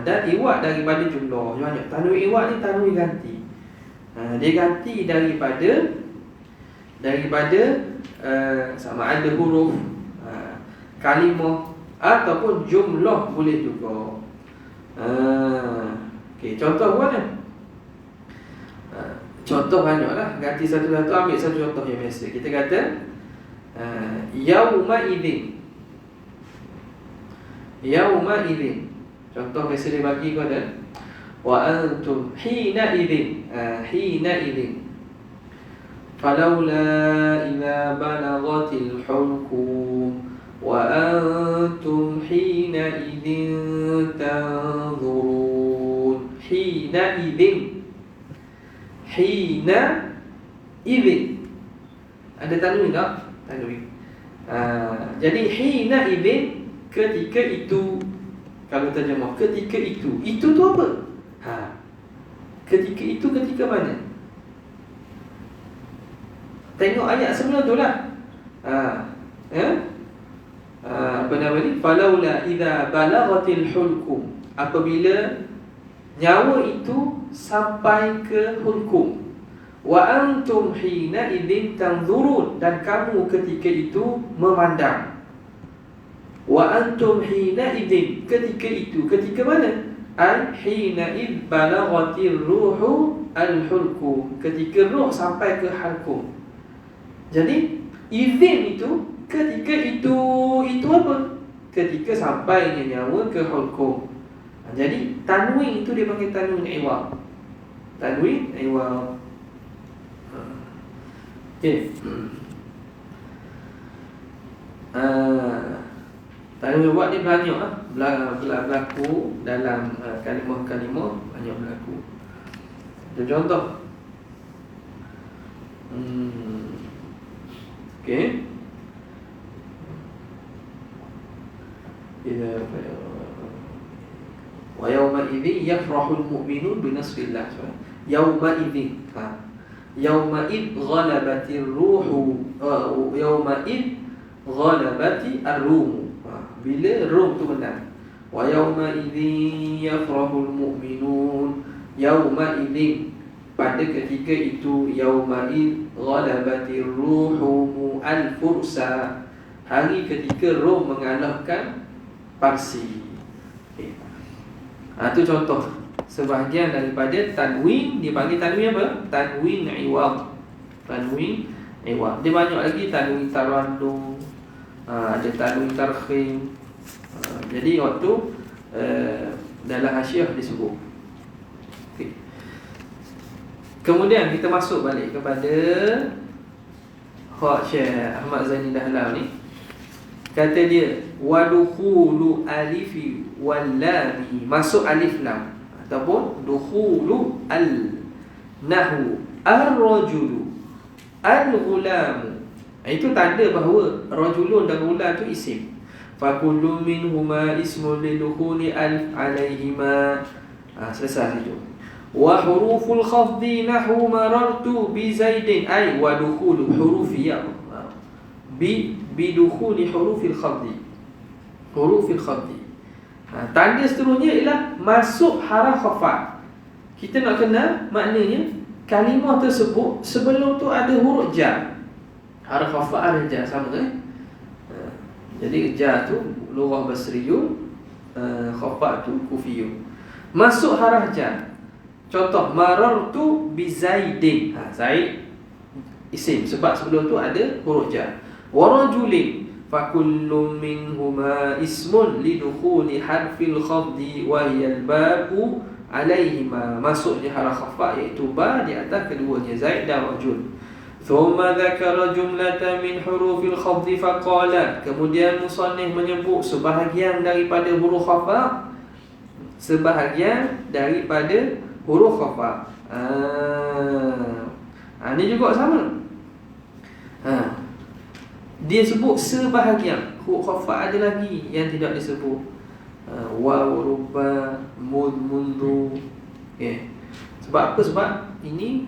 dan iwad daripada jumlah. Banyak tanwin iwad ni tanwin ganti. Dia ganti daripada sama ada huruf, kalimah ataupun jumlah boleh juga. Okey, contoh mana? Contoh banyaklah, ganti satu-satu, ambil satu contoh yang biasa. Kita kata yauma idzin. Yauma idzin. Contoh biasa dia bagi kau ada wa antum hina idzin. Hina idzin. Falaula idza balaghatil hulqum wa antum hina idzin tanzurun. Hina idzin. Hina idzin. Ada tanwin tak? Tanwin. Jadi hina idzin, ketika itu. Kalau terjemah ketika itu. Itu tu apa? Ketika itu ketika mana? Tengok ayat sebelum tu lah. falaula idza balaghatil hulqum, apabila nyawa itu sampai ke hulqum, wa antum hina idzin tanzurun, dan kamu ketika itu memandang. Wa antum hina idzin, ketika itu, ketika mana? Ai hina id balaghatir ruhu al-hulqum, ketika ruh sampai ke hulqum. Jadi idzin itu ketika itu apa? Ketika sampainya nyawa ke hulqum. Jadi tanwin itu dipanggil tanwin iwad. Tanwin iwad. Okey. Tanwin iwad ni banyak berlaku dalam kalimah-kalimah, banyak berlaku. Contoh. Okey. Wa yawma idzin yafrahul mu'minun bi nasrillah. Yawma idzin. Yawma id ghalabatir ruhu. Yawma id ghalabati ar-rum. Bila rum tu menang. Wa yawma idzin yafrahul mu'minun. Yawma idzin, pada ketika itu, yawma id ghalabatir ruhu al-fursa, hari ketika Rom mengalahkan Parsi. Okay. Itu contoh sebahagian daripada tanwin, dipanggil tanwin apa? Tanwin iwad. Tanwin iwad. Dia banyak lagi, tanwin taraddu, ada tanwin tarkhim. Jadi waktu dalam hasyiah disebut. Okay. Kemudian kita masuk balik kepada Syekh Ahmad Zaini Dahlan ni. Kata dia wadukhulu alifi wal lam, masuk alif lam ataupun dukhulu al nahwu ar-rajulu al-ghulam. Itu tanda bahawa rajulun dan ghulam tu isim. Fa kullu minhuma ismun lidukhuli alif alaihima. Selesai itu. Wa huruful khafdi nahwu marartu bi zaidin, ay wa dukhulu hurufiyya bidukhuli hurufil khafdi. Hurufil khafdi. Tanda seterusnya ialah masuk haraf khafat. Kita nak kenal maknanya kalimah tersebut sebelum tu ada huruf jar. Haraf khafat ada jar, sama kan? Jadi jar tu lughah basriyun, khafat tu kufiyun. Masuk haraf jar. Contoh marartu bi zaidin. Zaid isim sebab sebelum tu ada huruf jar. Wa rajulin fa kullu minhuma ismun lidukhuli harfil khafdi wa hiya al-babu alaihima. Masuknya haraf khafat iaitu ba di atas keduanya Zaid dan rajul. Thumma dzakara jumlatan min hurufil khafdi faqala. Kemudian musannif menyebut sebahagian daripada huruf khafat, sebahagian daripada huruf khafat. Ini juga sama. Dia sebut sebahagian. Huruf khafat ada lagi yang tidak disebut. Waw, ruba, mud, mundu. Okay. Sebab apa? Sebab ini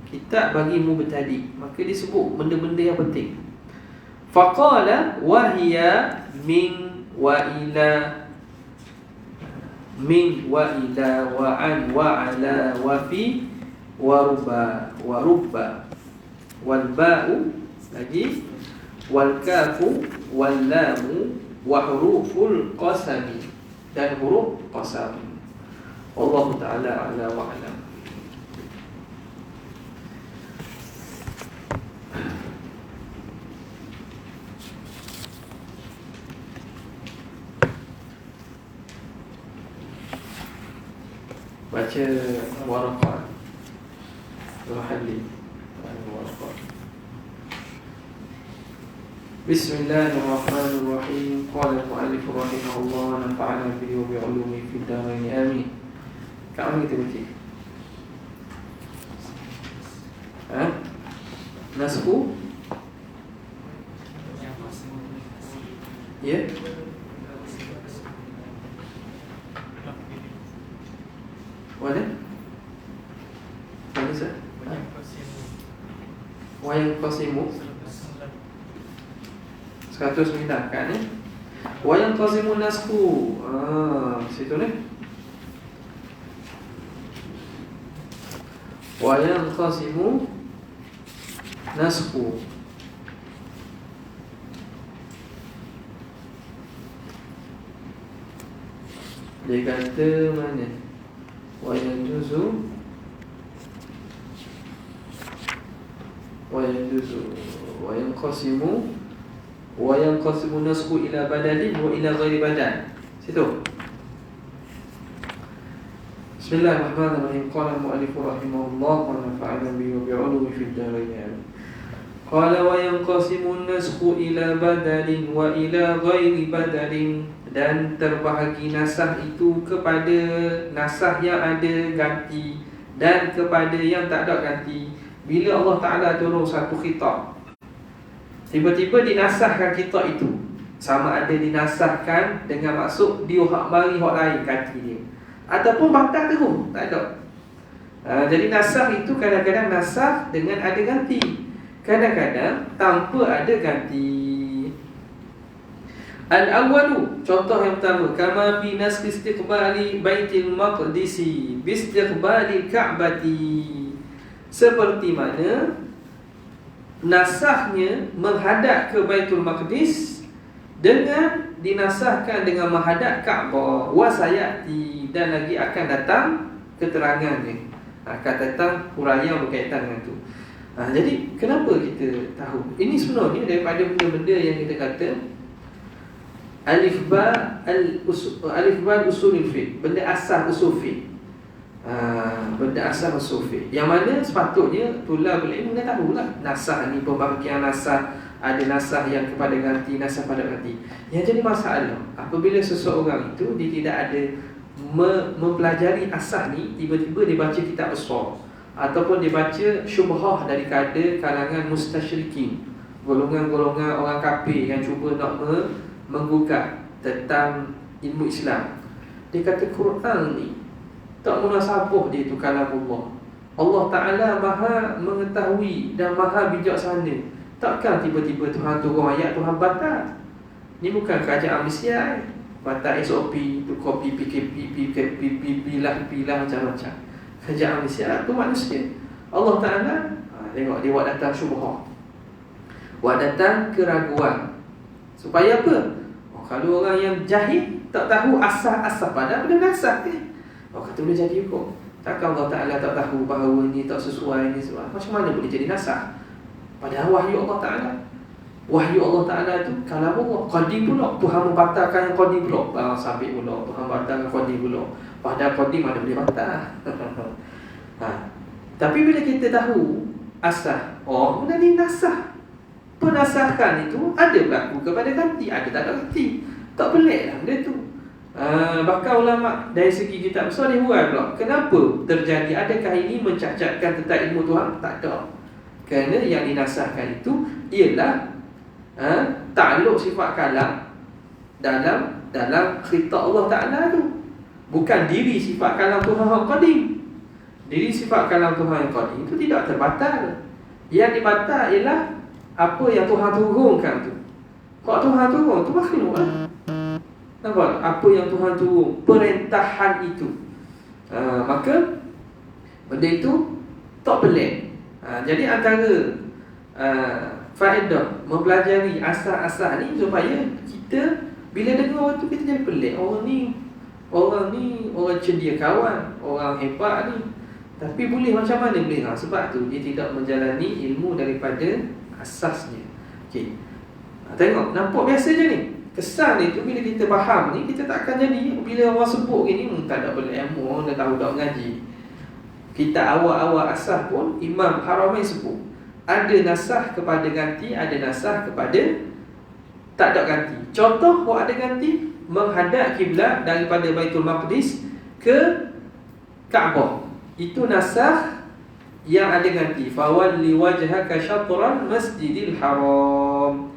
kitab bagi mubtadi, maka disebut benda-benda yang penting. Faqala wa hiya min wa ila, min wa ila wa an wa ala wa fi wa ruba wa rubba wal ba'u lagi wal kafu wal lamu wa huruful qasami, dan huruf qasam. Allah Ta'ala a'la wa a'lam. Baca Waraqah Al-Halli Waraqah. Bismillahirrahmanirrahim. Qala al-mu'allif rahimahullah, nafa'ana bihi wa bi'ulumi fid darain, amin. Kamu kita baca. Nasku? Ya? Mana? Mana sah? Wa yang qasimu 109 kan ni? Wa yanqasimu nasku. Situ ni. Wa yanqasimu nasku. Dia kata mana? Wa yanjuzu wa yanqasimu nasku ila badalin wa ila ghairi badan. Situ. Bismillahirrahmanirrahim. Qala al-mu'allif rahimahullah wa nafa'ana bihi wa bi'ulumihi fid dharain. Qala wa yanqasimu nasku ila badalin wa ila ghairi badalin. Dan terbahagi nasah itu kepada nasah yang ada ganti dan kepada yang tak ada ganti. Bila Allah Ta'ala turun satu khitab, tiba-tiba dinasahkan kitab itu, sama ada dinasahkan dengan maksud dia hak mari hak lain ganti dia, ataupun batal terus, tak ada. Jadi nasah itu kadang-kadang nasah dengan ada ganti, kadang-kadang tanpa ada ganti. Al-awwalu, contoh yang pertama, kama fi nasl istiqbali baitil maqdisi bi istiqbali ka'bati. Seperti mana nasahnya menghadap ke Baitul Maqdis dengan dinasahkan dengan menghadap Kaabah. Wa sayati, dan lagi akan datang keterangannya, akan datang huraian berkaitan dengan itu. Jadi kenapa kita tahu? Ini sebenarnya daripada benda-benda yang kita kata alif ba usulul fiqh, benda asal usul fiqh. Benda asal usul fiqh, yang mana sepatutnya tulabul ilmu dah tahulah nasah ni, pembahagian nasah. Ada nasah yang kepada ganti, nasah pada ganti. Yang jadi masalah apabila seseorang itu dia tidak ada mempelajari asah ni, tiba-tiba dia baca kitab besar ataupun dia baca syubhah daripada kalangan mustasyrikin, golongan-golongan orang kafir yang cuba nak menggugat tentang ilmu Islam. Dia kata Quran ni tak munasabah dia tu kalamullah. Allah Ta'ala maha mengetahui dan maha bijaksana. Takkan tiba-tiba Tuhan turun ayat Tuhan batal. Ni bukan kerajaan Malaysia. Batal SOP, tukar PKP, pilah macam-macam. Kerajaan Malaysia tu manusia. Allah Ta'ala tengok dia buat datang syubhah, buat datang keraguan. Supaya apa? Kalau orang yang jahil tak tahu asal-asal pada benda asal kata boleh jadi hukum. Takkan Allah Ta'ala tak tahu bahawa ini tak sesuai, ini sesuai. Macam mana boleh jadi nasah? Padahal wahyu Allah Ta'ala, wahyu Allah Ta'ala itu kalam Allah. Qadim pula, Tuhan membatalkan yang qadim pula. Sabit pula, Tuhan batalkan qadim pula. Padahal qadim mana boleh batal. Tapi bila kita tahu asah, benda ni nasah. Penasahkan itu ada berlaku kepada ganti, ada tak ada ganti. Tak pelik lah benda tu. Bahkan ulama dari segi kitab besar dia hurai pula, kenapa terjadi, adakah ini mencacatkan tentang ilmu Tuhan? Tak ada. Kerana yang dinasahkan itu ialah takluk sifat kalam dalam khitab Allah Ta'ala tu. Bukan diri sifat kalam Tuhan yang qadim. Diri sifat kalam Tuhan yang qadim itu tidak terbatal. Yang dibatal ialah apa yang Tuhan turunkan tu. Kalau Tuhan turun tu makhluk lah. Nampak? Apa yang Tuhan turun, perintahan itu, maka benda itu tak pelik. Jadi antara faedah mempelajari asal-asal ni supaya kita bila dengar tu kita jadi pelik. Orang ni orang cedia kawan, orang hebat ni. Tapi boleh macam mana boleh? Sebab tu dia tidak menjalani ilmu daripada asasnya. Okey. Tengok, nampak biasa je ni. Kesan itu bila kita faham ni, kita tak akan jadi. Bila orang sebut gini, tak ada boleh ilmu, orang dah tahu tak mengaji. Kita awal-awal asah pun Imam Haramain sebut ada nasah kepada ganti, ada nasah kepada tak ada ganti. Contoh kalau ada ganti, menghadap kiblat daripada Baitul Maqdis ke Kaabah, itu nasah yang ada ganti. Fawalli wajhaka syatran masjidil haram.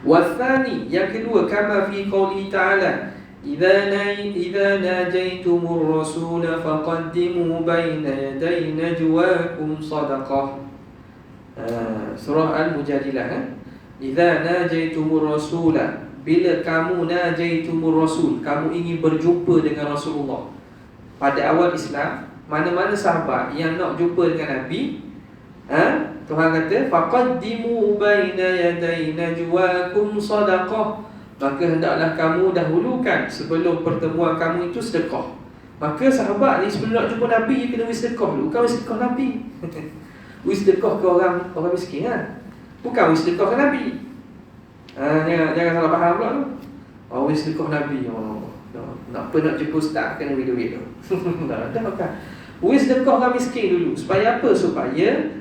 Wathani, yang kedua, kama fi qouli ta'ala idza najaytumur rasula faqaddimu baina yaday najwakum sadaqah. Surah Al-Mujadilah. idza najaitumur rasula, bila kamu najaitumur rasul, kamu ingin berjumpa dengan Rasulullah. Pada awal Islam, mana-mana sahabat yang nak jumpa dengan Nabi, Tuhan kata faqaddimu baina yaday najwakum sadaqah, maka hendaklah kamu dahulukan sebelum pertemuan kamu itu sedekah. Maka sahabat ni sebelum nak jumpa Nabi, dia kena sedekah dulu. Bukan sedekah Nabi. Sedekah ke orang miskin kan? Bukan sedekah ke Nabi. Jangan salah faham pula tu. Sedekah Nabi. Nak jumpa ustaz kena duit tu. Tak bukan. Sedekah orang miskin dulu. Supaya apa? Supaya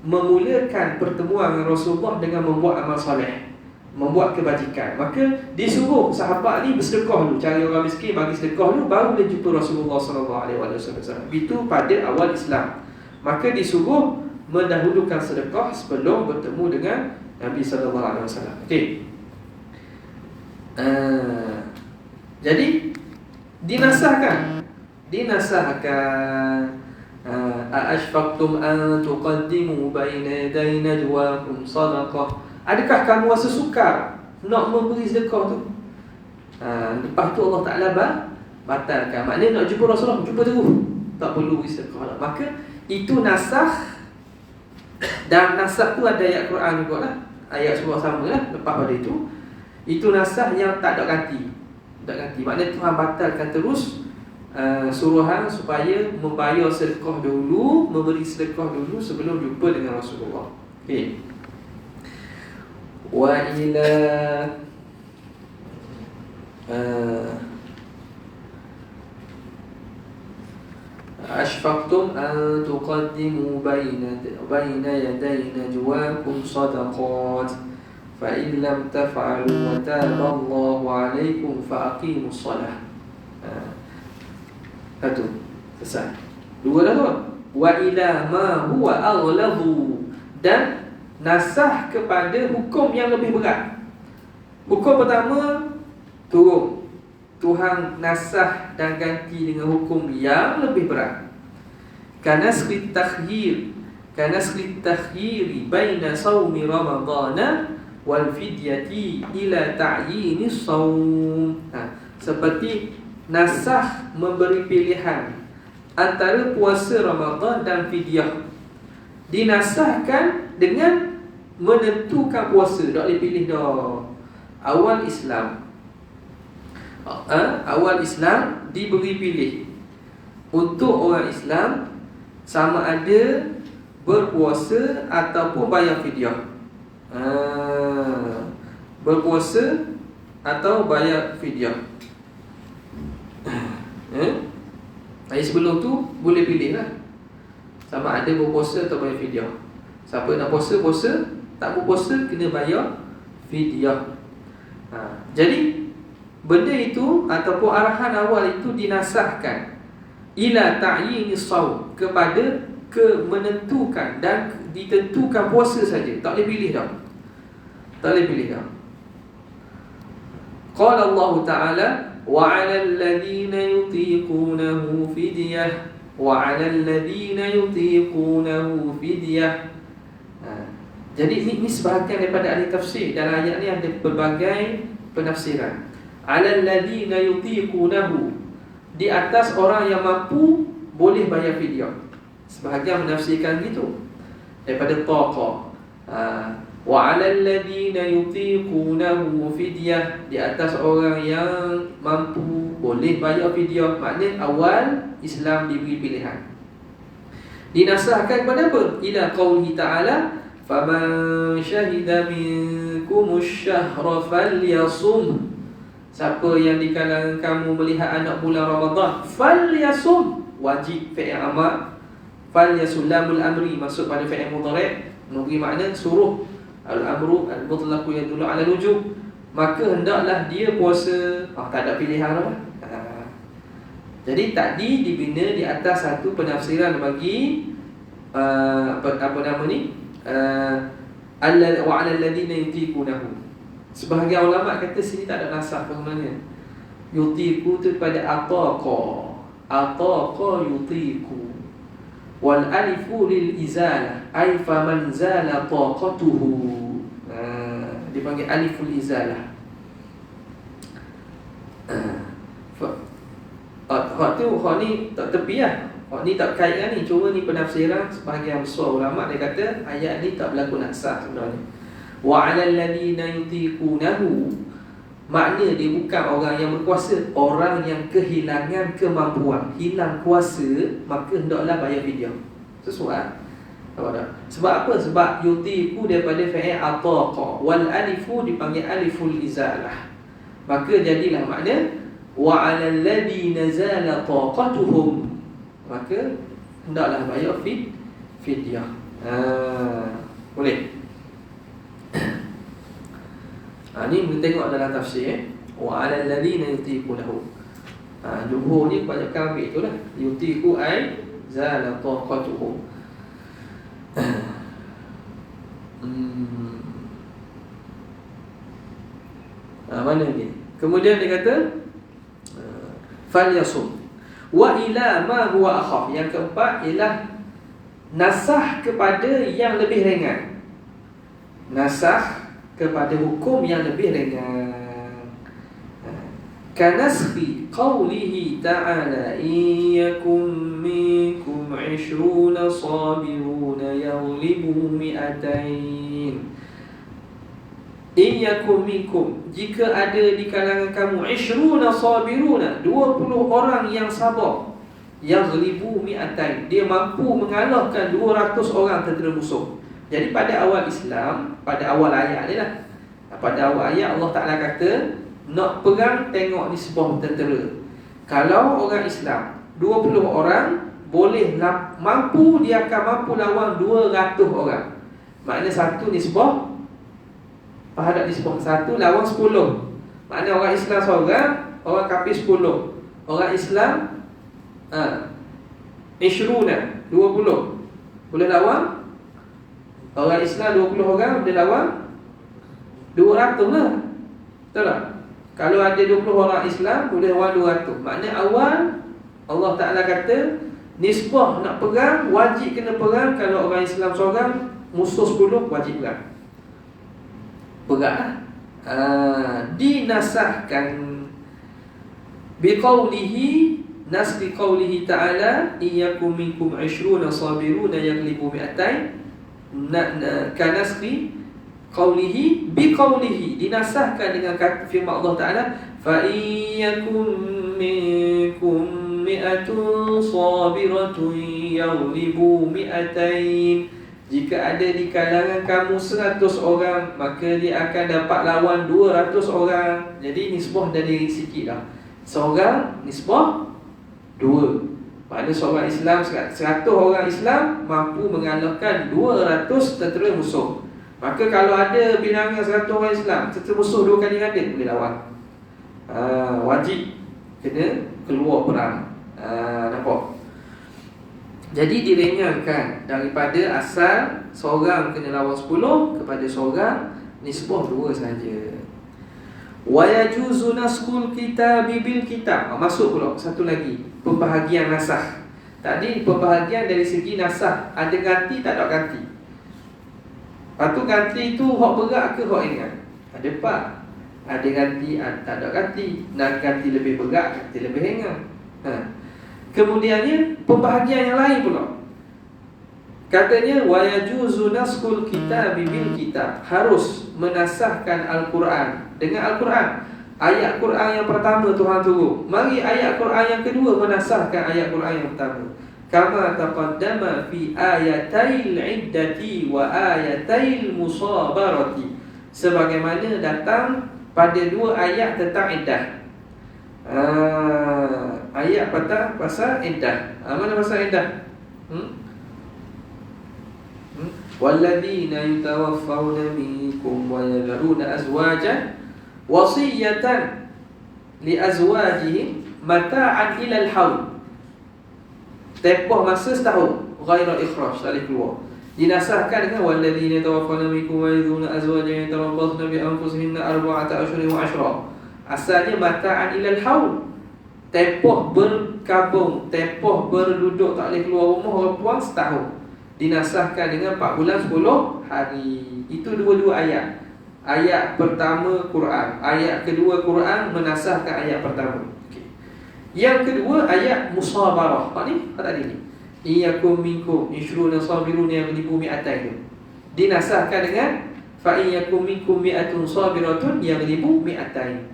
memulakan pertemuan dengan Rasulullah dengan membuat amal soleh, membuat kebajikan. Maka disuruh sahabat ni bersedekah dulu, cari orang miskin, bagi sedekah dulu, baru dia jumpa Rasulullah SAW. Itu pada awal Islam. Maka disuruh mendahulukan sedekah sebelum bertemu dengan Nabi SAW. Okey. Jadi dinasahkan. Ashfaqtum an tuqaddimu baina yaday najwakum sadaqah. Adakah kamu rasa sukar nak memberi sedekah tu? Lepas tu Allah Ta'ala batalkan. Maknanya nak jumpa Rasulullah, jumpa terus, tak perlu beri sedekah lah. Maka itu nasah. Dan nasah tu ada ayat Quran juga lah, ayat surah sama lah lepas pada itu. Itu nasah yang tak ada ganti. Maknanya Tuhan batalkan terus suruhan supaya membayar sedekah dulu, memberi sedekah dulu sebelum jumpa dengan Rasulullah. Okey. Wa ila ashfaqtum an tuqaddimu baina yaday najwakum sadaqat fa in lam taf'alu wa taba Allahu 'alaykum fa aqimus shalah. Satu, selesai. Dua dah tu. Wa ila ma huwa aghladu, dan nasah kepada hukum yang lebih berat. Hukum pertama turun, Tuhan nasah dan ganti dengan hukum yang lebih berat. Kana skrit takhyir baina saumi ramadhana wal fidyati ila ta'yinis saum. Seperti nasah memberi pilihan antara puasa Ramadan dan fidyah. Dinasahkan dengan menentukan puasa, tak boleh pilih dah. Awal Islam diberi pilih untuk orang Islam sama ada berpuasa ataupun bayar fidyah. Berpuasa atau bayar fidyah. Jadi sebelum tu boleh pilih lah, sama ada berpuasa atau bayar fidyah. Siapa nak puasa, tak berpuasa kena bayar fidyah. Jadi benda itu ataupun arahan awal itu dinasahkan ila ta'yinis shaum, kepada menentukan dan ditentukan puasa saja, tak boleh pilih dah. Qala Allah Ta'ala wa 'alal ladzina yutiqunahu fidyah Jadi ini sebahagian daripada ahli tafsir. Dalam ayat ni ada pelbagai penafsiran. 'Alal ladzina yutiqunahu, di atas orang yang mampu boleh bayar fidyah. Sebahagian menafsirkan gitu daripada taqah. Wa 'alal ladzina yutiqunahu fidyah, di atas orang yang mampu boleh bayar fidyah. Maknanya awal Islam diberi pilihan. Dinasahkan kepada apa? Ila qauli ta'ala faman syahida minkumus syahra falyasum. Siapa yang di kalangan kamu melihat anak bulan Ramadan, falyasum, wajib fi'il amr. Falyasum lamul amri masuk pada fi'il mudhari', memberi makna suruh. Al-amru al-mutlaq yadullu 'ala al-wujub. Maka hendaklah dia puasa. Tak ada pilihan lah. Jadi tadi dibina di atas satu penafsiran bagi apa nama ni? Wa 'alal ladzina yutiqunahu. Sebahagian ulama kata sini tak ada nasah sebenarnya. Yutiqu tu pada ataqa yutiqu. Wal alifu lil izalah ay faman zala taqatuhu. Dipanggil aliful izalah. Hak ni tak tepi lah. Hak ni tak kait dengan ni. Cuma ni penafsiran sebahagian besar ulama' dia kata ayat ni tak berlaku naskah sebenarnya. Wa 'alal ladina yutiqunahu, makna dia bukan orang yang berkuasa, orang yang kehilangan kemampuan, hilang kuasa, maka hendaklah bayar fidyah. Sesuai. Sebab apa? Sebab yutiqu daripada fa'il ataqa, wal alifu dipanggil aliful izalah. Maka jadilah makna wa 'alal ladina zala taqatuhum, maka hendaklah bayar fidyah. Boleh. Ni kita tengok dalam tafsir wa 'alal ladina yutiqunahu. Jumhur ni kebanyakan ambil itulah, yutiqu ai zala taqatuhum. Mana ni? Kemudian dia kata falyasum wa ila ma huwa akhaf. Yang keempat ialah nasah kepada yang lebih ringan. Nasah kepada hukum yang lebih ringan. Kanaskhi qawlihi ta'ala iyyakum minkum 'ishruna sabiruna yaghlibu mi'atain. Iyyakum minkum, jika ada di kalangan kamu 'ishruna sabiruna, 20 orang yang sabar, yaghlibu mi'atain, dia mampu mengalahkan 200 orang tentera musuh. Jadi pada awal Islam, pada awal ayat ni lah, pada awal ayat Allah Ta'ala kata nak perang tengok nisbah tentera. Kalau orang Islam 20 orang boleh mampu, dia akan mampu lawan 200 orang. Maknanya satu nisbah terhadap nisbah, satu lawan 10. Maknanya orang Islam seorang, orang kafir 10. Orang Islam ishruna 20 boleh lawan. Orang Islam 20 orang boleh lawan 200 lah. Betul tak? Kalau ada 20 orang Islam boleh lawan 200. Maknanya awal Allah Ta'ala kata nisbah nak perang, wajib kena perang. Kalau orang Islam seorang, musuh 10, wajib perang. Perang dinasahkan biqaulihi, nasbi qaulihi ta'ala iyyakum minkum 'ishruna sabiruna yaghlibu mi'atain. Kanasri qaulihi biqaulihi, dinasahkan dengan firman Allah Ta'ala fa iyyakum minkum mi'atun sabiratun yaghlibu mi'atain. Jika ada di kalangan kamu 100 orang, maka dia akan dapat lawan 200 orang. Jadi nisbah dari sikit lah. Seorang nisbah 2. Maknanya seorang Islam, 100 orang Islam mampu mengalahkan 200 tentera musuh. Maka kalau ada bilangan 100 orang Islam, tentera musuh 2 kali ganda, boleh lawan. Wajib kena keluar perang. Nampak? Jadi diringankan daripada asal seorang kena lawan 10 kepada seorang nisbah 2 saja. Wa yajuzu naskul kitabi bil kitab. Masuk pula satu lagi, pembahagian nasah. Tadi pembahagian dari segi nasah, ada ganti tak ada ganti. Lepas tu ganti tu hak berat ke hak ringan? Ada 4. Ada ganti, tak ada ganti. Nak ganti lebih berat, ganti lebih ringan. Kemudiannya pembahagian yang lain pula. Katanya wa yajuzu naskul kitabi bil kitab, harus menasahkan Al-Quran dengan Al-Quran. Ayat Quran yang pertama Tuhan turun, mari ayat Quran yang kedua menasahkan ayat Quran yang pertama. Kama taqaddama fi ayatil iddati wa ayatil musabarati, sebagaimana datang pada 2 ayat tentang iddah. Ayat pasal iddah. Mana pasal iddah? Walladzina yutawaffawna minkum wa yadharuna azwajan wasiyatan li azwajihim mata'an ila al-haul. Tempoh masa setahun, ghaira ikhraj, tak boleh keluar. Dinasahkan dengan walladzina yutawaffawna minkum wa yadharuna azwajan yatarabbasna bi anfusihinna arba'ata ashhurin wa 'ashra. Asalnya mata'an ila al-haul, tempoh berkabung, tempoh berduduk tak boleh keluar rumah orang puan setahun. Dinasahkan dengan 4 bulan 10 hari. Itu 2 ayat. ayat pertama Quran, ayat kedua Quran menasahkan ayat pertama. Okay. Yang kedua ayat musabarah. Pak ni, apa tadi ni? Iyakum minkum ishruna sabirun yang menipu mi'atain tu. Dinasahkan dengan fa iyakum minkum mi'atun sabiratun yang menipu mi'atain.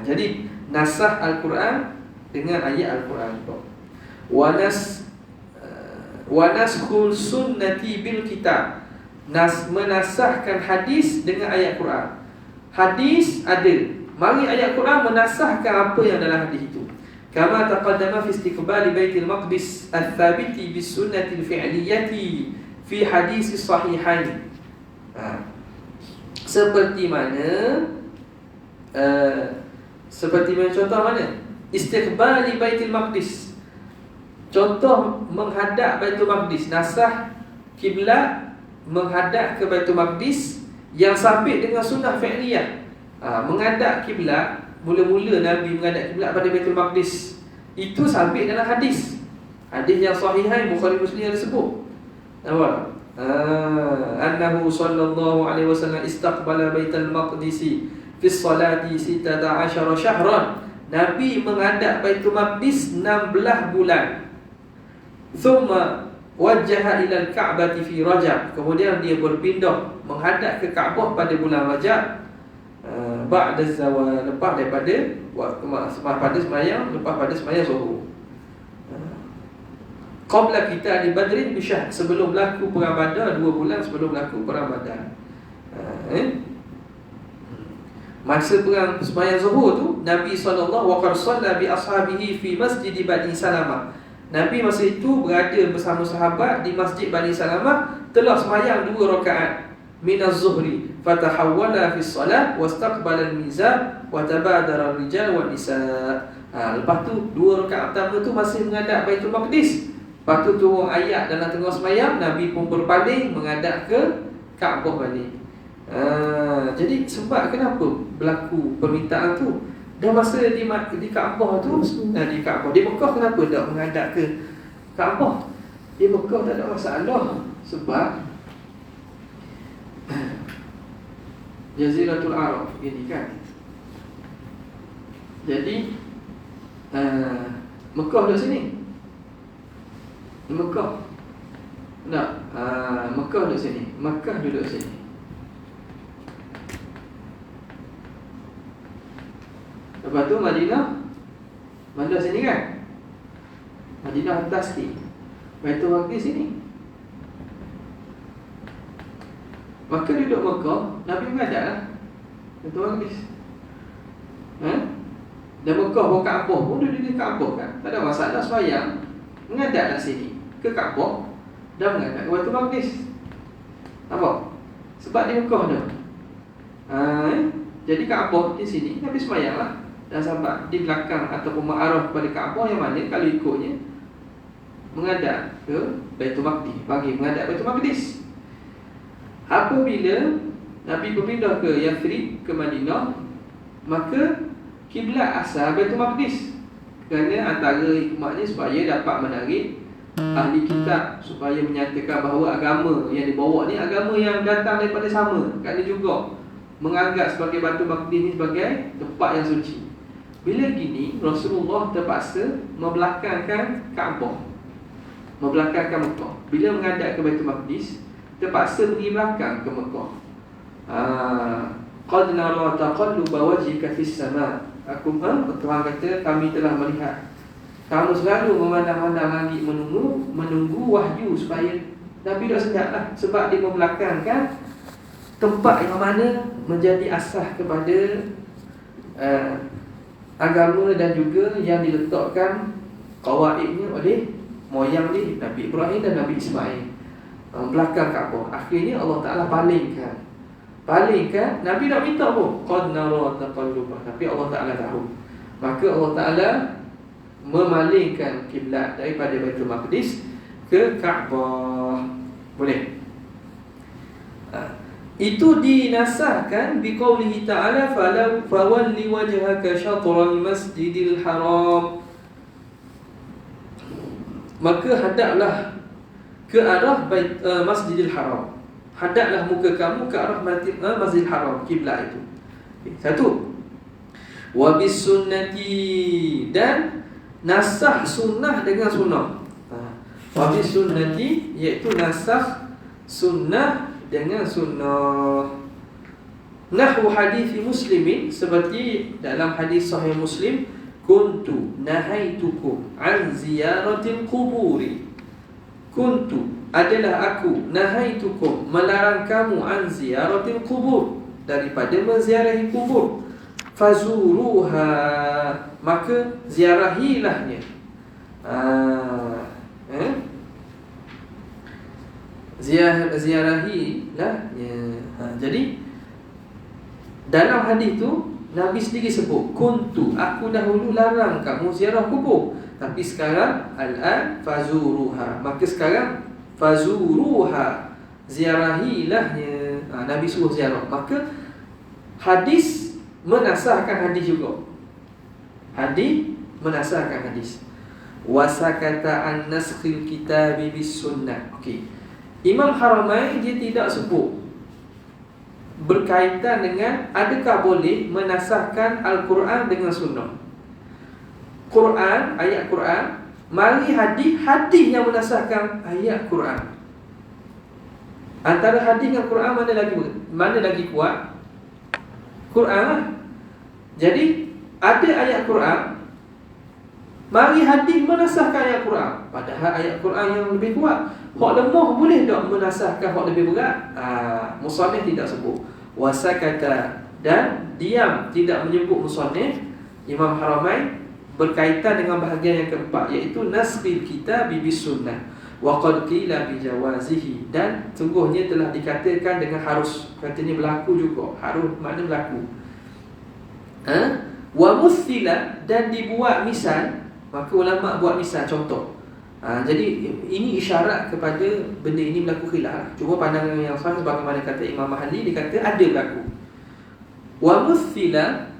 Jadi nasah Al-Quran dengan ayat Al-Quran. Wanaskhul sunnati bil kitab. Menasahkan hadis dengan ayat Quran. Hadis ada, mari ayat Quran menasahkan apa yang dalam hadis itu. Kama taqaddama fi istiqbali Baitul Maqdis al-thabiti bis sunnati al-fi'liyati fi hadis sahihain. Seperti mana contoh mana? Istiqbali Baitul Maqdis. Contoh menghadap Baitul Maqdis, nasah kiblat menghadap ke Baitul Maqdis yang sabit dengan sunnah fi'liyah. Menghadap kiblat, mula-mula Nabi menghadap kiblat pada Baitul Maqdis. Itu sabit dalam hadis. Hadis yang sahihain, Bukhari Muslim ada sebut. Apa? Annahu sallallahu alaihi wasallam istaqbala Baitul Maqdis fi salati 16 syahran. Nabi menghadap Baitul Maqdis 16 bulan. Thumma wajjaha ila al-Ka'bah fi Rajab. Kemudian dia berpindah menghadap ke Kaabah pada bulan Rajab. Ba'da zawal, lepas pada sembahyang zuhur. Qabla kita di Badrin bisyahr, sebelum berlaku perang Badar, 2 bulan sebelum berlaku perang Badar. Masa perang sembahyang zuhur tu, Nabi sallallahu alaihi wasallam bi ashabihi fi masjid Bani Salamah. Nabi masa itu berada bersama sahabat di Masjid Bani Salamah, telah sembahyang 2 rakaat min az-zuhri, fatahawwala fi salat wastaqbala al-mizab wa tabadara ar-rijal wan nisa. Lepas tu 2 rakaat pertama tu masih menghadap Baitul Maqdis. Lepas tu turun ayat dalam tengah sembahyang, Nabi pun berpaling menghadap ke Kaabah balik. Jadi sebab kenapa berlaku permintaan tu? Dan masa di Kaabah tu, di Kaabah, di Mekah kenapa tak menghadap ke Kaabah? Di Mekah tak ada masalah. Sebab Jaziratul Arab ini kan. Jadi Mekah duduk sini. Mekah. Tak, Mekah duduk sini. Mekah duduk sini. Lepas tu Madinah sini kan. Madinah atas ni. Baitul Maqdis sini. Maka duduk Mekah, Nabi menghadap lah Baitul Maqdis. Dan Mekah pun Kaabah pun duduk di Kaabah kan. Tak ada masalah sembahyang, menghadap lah sini ke Kaabah dan menghadap ke Baitul Maqdis. Nampak? Sebab di Mekah dah. Jadi Kaabah di sini, Nabi sembahyang lah. Dan sahabat di belakang ataupun mengarah kepada Kaabah, yang mana kalau ikutnya menghadap ke Baitul Maqdis, bagi menghadap Baitul Maqdis. Apabila Nabi berpindah ke Yathrib, ke Madinah, maka kiblat asal Baitul Maqdis. Kerana antara hikmahnya supaya dapat menarik ahli kitab, supaya menyatakan bahawa agama yang dibawa ni agama yang datang daripada sama. Kerana juga menganggap sebagai Baitul Maqdis ni sebagai tempat yang suci. Bila gini, Rasulullah terpaksa membelakangkan Kaabah, membelakangkan Mekah. Bila menghadap ke Baitul Maqdis, terpaksa pergi belakang ke Mekah. Qad nara taqalluba wajhika fis sama. Tuhan kata, kami telah melihat kamu selalu memandang-mandang langit, menunggu wahyu, supaya Nabi dah sedaplah. Sebab dia membelakangkan tempat yang mana menjadi asas kepada agama dan juga yang diletakkan qawaidnya oleh moyang dia, Nabi Ibrahim dan Nabi Ismail. Belakang Kaabah. Akhirnya Allah Ta'ala palingkan. Nabi nak minta pun, qad nara taqalluba, tapi Allah Ta'ala tahu. Maka Allah Ta'ala memalingkan kiblat daripada Baitul Maqdis ke Kaabah. Boleh? Itu dinasahkan biqaulihi ta'ala fawalli wajhaka syatral masjidil haram. Maka hadaplah ke arah Masjidil Haram. hadaplah muka kamu ke arah Masjidil Haram, kiblat itu. Okay, satu. Wa bis sunnati, dan nasah sunnah dengan sunnah. Wa bis sunnati iaitu nasah sunnah dengan sunnah. Nahwu hadis Muslimin, seperti dalam hadis sahih Muslim, kuntu nahaitukum an ziyaratil quburi. Kuntu adalah aku, nahaitukum melarang kamu, an ziyaratil qubur daripada menziarahi kubur. Fazuruha, maka ziarahilahnya. Ziarahilahnya. Jadi dalam hadis tu Nabi sendiri sebut kuntu, aku dahulu larang kamu ziarah kubur, tapi sekarang al-an fazuruha, maka sekarang fazuruha, ziarahilahnya. Nabi suruh ziarah, maka hadis menasahkan hadis juga. Hadis menasahkan hadis. Wasakata an naskhil kitabi bis sunnah. Okey. Imam Haramain dia tidak sebut berkaitan dengan adakah boleh menasahkan Al-Quran dengan sunnah. Quran, ayat Quran, mari hadis yang menasahkan ayat Quran. Antara hadis dengan Quran mana lagi kuat? Quran lah. Jadi ada ayat Quran, mari hadis menasahkan ayat Quran, padahal ayat Quran yang lebih kuat. Hak lemah boleh tak menasahkan hak lebih berat? Musannif tidak sebut. Wasakata, dan diam, tidak menyebut musannif Imam Haramain berkaitan dengan bahagian yang keempat, iaitu naskhil kitab bis sunnah. Wa qad qila bi jawazihi, dan sungguhnya telah dikatakan dengan harus, katanya berlaku juga. Harus makna berlaku. Wa muthila, dan dibuat misal, maka ulama buat misal contoh. Jadi ini isyarat kepada benda ini berlaku khilaf. Cuma pandangan yang sahih sebagaimana kata Imam Mahali, dia kata ada berlaku. Wa muthila,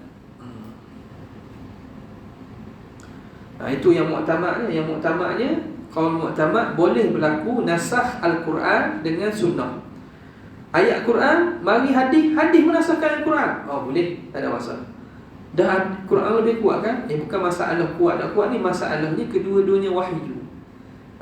itu yang muktamadnya. Yang muktamadnya, qaul muktamad, boleh berlaku nasah Al-Quran dengan sunnah. Ayat Quran, mari hadis menasahkan Al-Quran. Boleh, tak ada masalah. Dan Quran lebih kuat kan? Bukan masalah kuat tak kuat ni, masalahnya kedua-duanya wahyu.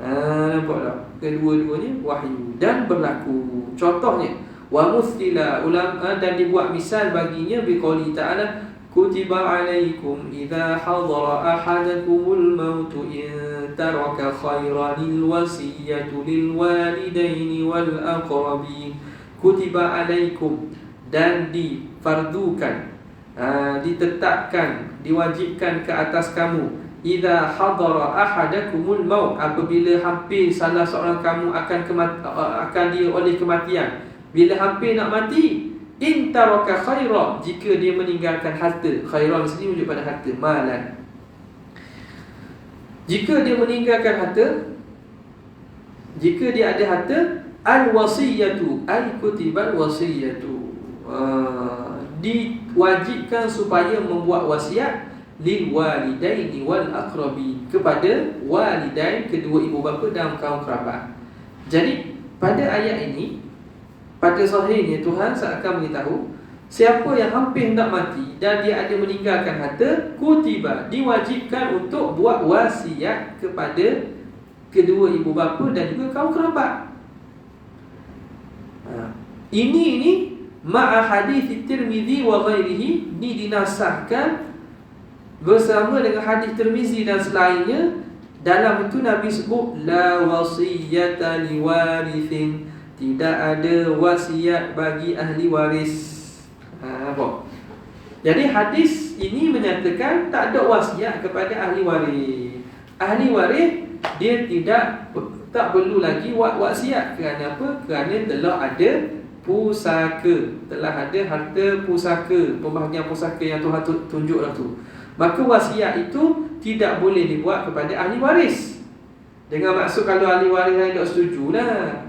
Nampak tak? Kedua-duanya wahyu dan berlaku. Contohnya, wa muthila, ulama, dan dibuat misal baginya biqauli ta'ala, kutiba alaikum idza hadara ahadakumul maut in taraka khairanil wasiyatu lil walidaini wal aqrabin. Kutiba alaikum, dan difardukan, ditetapkan, diwajibkan ke atas kamu, idza hadara ahadakumul maut, apabila hampir salah seorang kamu akan dia oleh kematian. Bila hampir nak mati, in taraka khaira, jika dia meninggalkan harta. Khairan sini merujuk pada harta, malan. Jika dia meninggalkan harta, jika dia ada harta, al wasiyatu, al kutibal wasiyatu, diwajibkan supaya membuat wasiat lil walidaini wal aqrabin, kepada walidain, kedua ibu bapa dan kaum kerabat. Jadi pada ayat ini, pada zahirnya Tuhan seakan beritahu, siapa yang hampir hendak mati dan dia ada meninggalkan harta, kutiba, diwajibkan untuk buat wasiat kepada kedua ibu bapa dan juga kaum kerabat. Ini ma'a hadis Tirmizi wa ghairihi, ini dinasahkan bersama dengan hadis Tirmizi dan selainnya. Dalam itu Nabi sebut la wasiyata liwarithin, tidak ada wasiat bagi ahli waris. Apa? Jadi hadis ini menyatakan tak ada wasiat kepada ahli waris. Ahli waris dia tak perlu lagi buat wasiat. Kerana apa? Kerana telah ada pusaka, telah ada harta pusaka, pembahagian pusaka yang Tuhan tunjuklah tu. Maka wasiat itu tidak boleh dibuat kepada ahli waris. Dengan maksud kalau ahli waris lain tak setuju lah.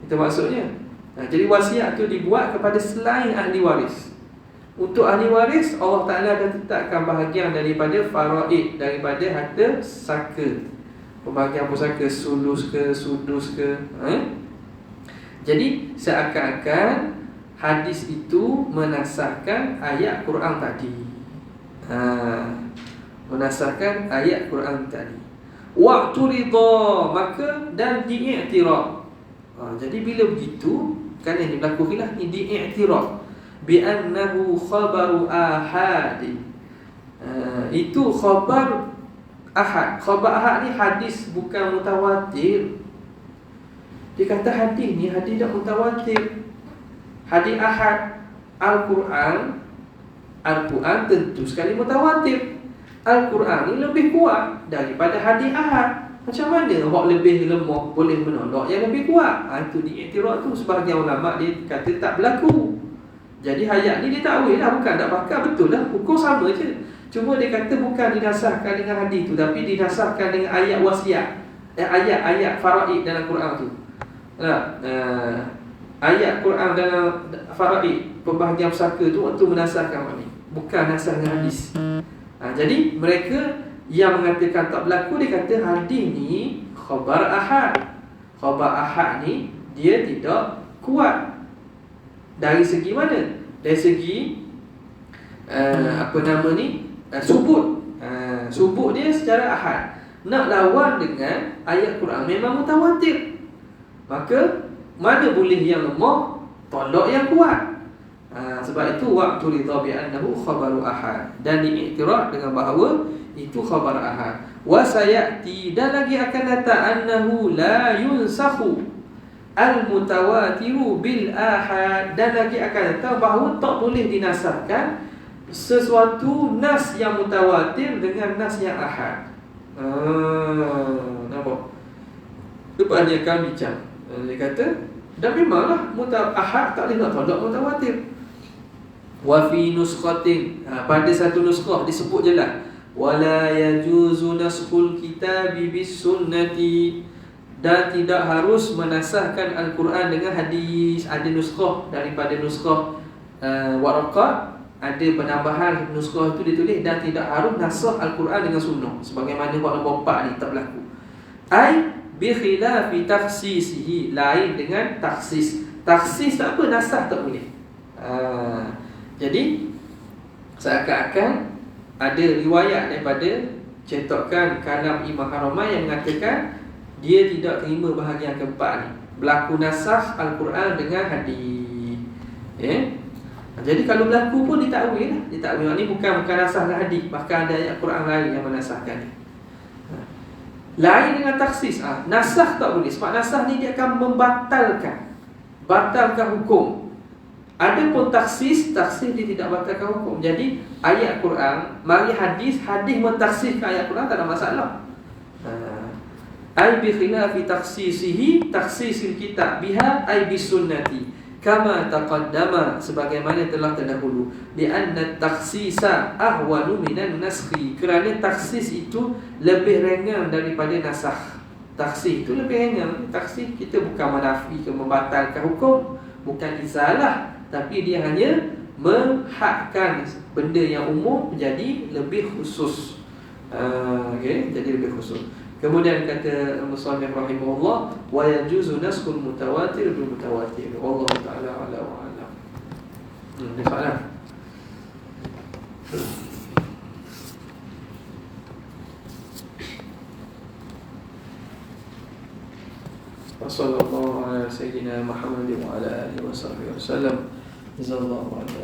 Itu maksudnya. Jadi wasiat itu dibuat kepada selain ahli waris. Untuk ahli waris, Allah Ta'ala dah tetapkan bahagian daripada faraid, daripada harta saka, pembahagian pusaka, sulus ke, sudus ke. Jadi seakan-akan hadis itu menasahkan ayat Quran tadi. Menasahkan ayat Quran tadi. Waktu ridha, maka dan diiktiraf. Jadi bila begitu, kan ini berlaku khilaf ni, diiktiraf bi annahu khabaru ahad. Itu khabar ahad. Khabar ahad ni hadis bukan mutawatir. Dia kata hadis ni hadis tak mutawatir. Hadis ahad. Al-Quran tentu sekali mutawatir. Al-Quran ni lebih kuat daripada hadis ahad. Macam mana hak lebih lemah boleh menolak yang lebih kuat? Itu diiktiraf tu. Sebahagian ulama dia kata tak berlaku. Jadi ayat ni dia takwil lah, bukan tak pakar, betul lah, hukum sama je. Cuma dia kata bukan didasarkan dengan hadis tu, tapi didasarkan dengan ayat wasiat, ayat-ayat faraid dalam Quran tu. Ayat Quran dalam faraid, pembahagian pusaka tu untuk menasahkan ni, bukan nasah dengan hadis. Jadi mereka yang mengatakan tak berlaku, dia kata hadis ni khabar ahad. Khabar ahad ni dia tidak kuat. Dari segi mana? Dari segi subut. Subut dia secara ahad. Nak lawan dengan ayat Quran memang mutawatir. Maka mana boleh yang lemah, tolak yang kuat. Sebab itu waktu ridha bi annahu khabaru ahad, dan diiktiraf dengan bahawa itu khabar ahad. Wa sayati, dan lagi akan datang annahu la yunsakhu al-mutawatiru bil ahad, dan lagi akan datang bahawa tak boleh dinasahkan sesuatu nas yang mutawatir dengan nas yang ahad. Nampak? Lepas dia akan bincang. Dia kata, dan memanglah ahad tak boleh nak tolak mutawatir. Wa fi nuskhatin, pada satu nuskah disebut je lah, wala yajuzu naskhul kitabi bis sunnati, dan tidak harus menasahkan Al-Quran dengan hadis. Ada nuskah daripada nuskah Waraqah, ada penambahan nuskah itu ditulis, dan tidak harus nasah Al-Quran dengan sunnah, sebagaimana buat nombor 4 ni tak berlaku. Ai bi khilafi takhsisihi, lain dengan takhsis. Takhsis tak apa, nasah tak boleh. Jadi seakan-akan ada riwayat daripada cetakan kalam Imam Haramah yang mengatakan dia tidak terima bahagian keempat ni, berlaku nasakh Al-Quran dengan hadis. Jadi kalau berlaku pun ditakwil lah. Ditakwil ni bukan nasakh dengan hadis, bahkan ada ayat Quran lain yang menasahkan ni. Lain dengan taksis. Nasakh tak boleh, sebab nasakh ni dia akan batalkan hukum. Adapun taksis dia tidak batalkan hukum. Jadi ayat Quran mari hadis mentaksiskan ayat Quran, tak ada masalah. Ai bi khilafi takhsisihi, takhsisil kitab biha ai bis sunnati, kama taqaddama, sebagaimana telah terdahulu. Di anna takhsisa ahwanu minan naskhi, kerana taksis itu lebih ringan daripada nasakh. Taksis itu lebih ringan. Taksis kita bukan menafikan, membatalkan hukum, bukan izalah, tapi dia hanya menghakkan benda yang umum menjadi lebih khusus. Jadi lebih khusus. Kemudian kata Musannif rahimahullah, wa yajuzu naskhul mutawatir bil mutawatir. Wallahu ta'ala ala wa alam. Ada soalan? Wassallallahu ala sayyidina Muhammad wa ala alihi wa sahbihi wasallam. Jazakallahu khairan.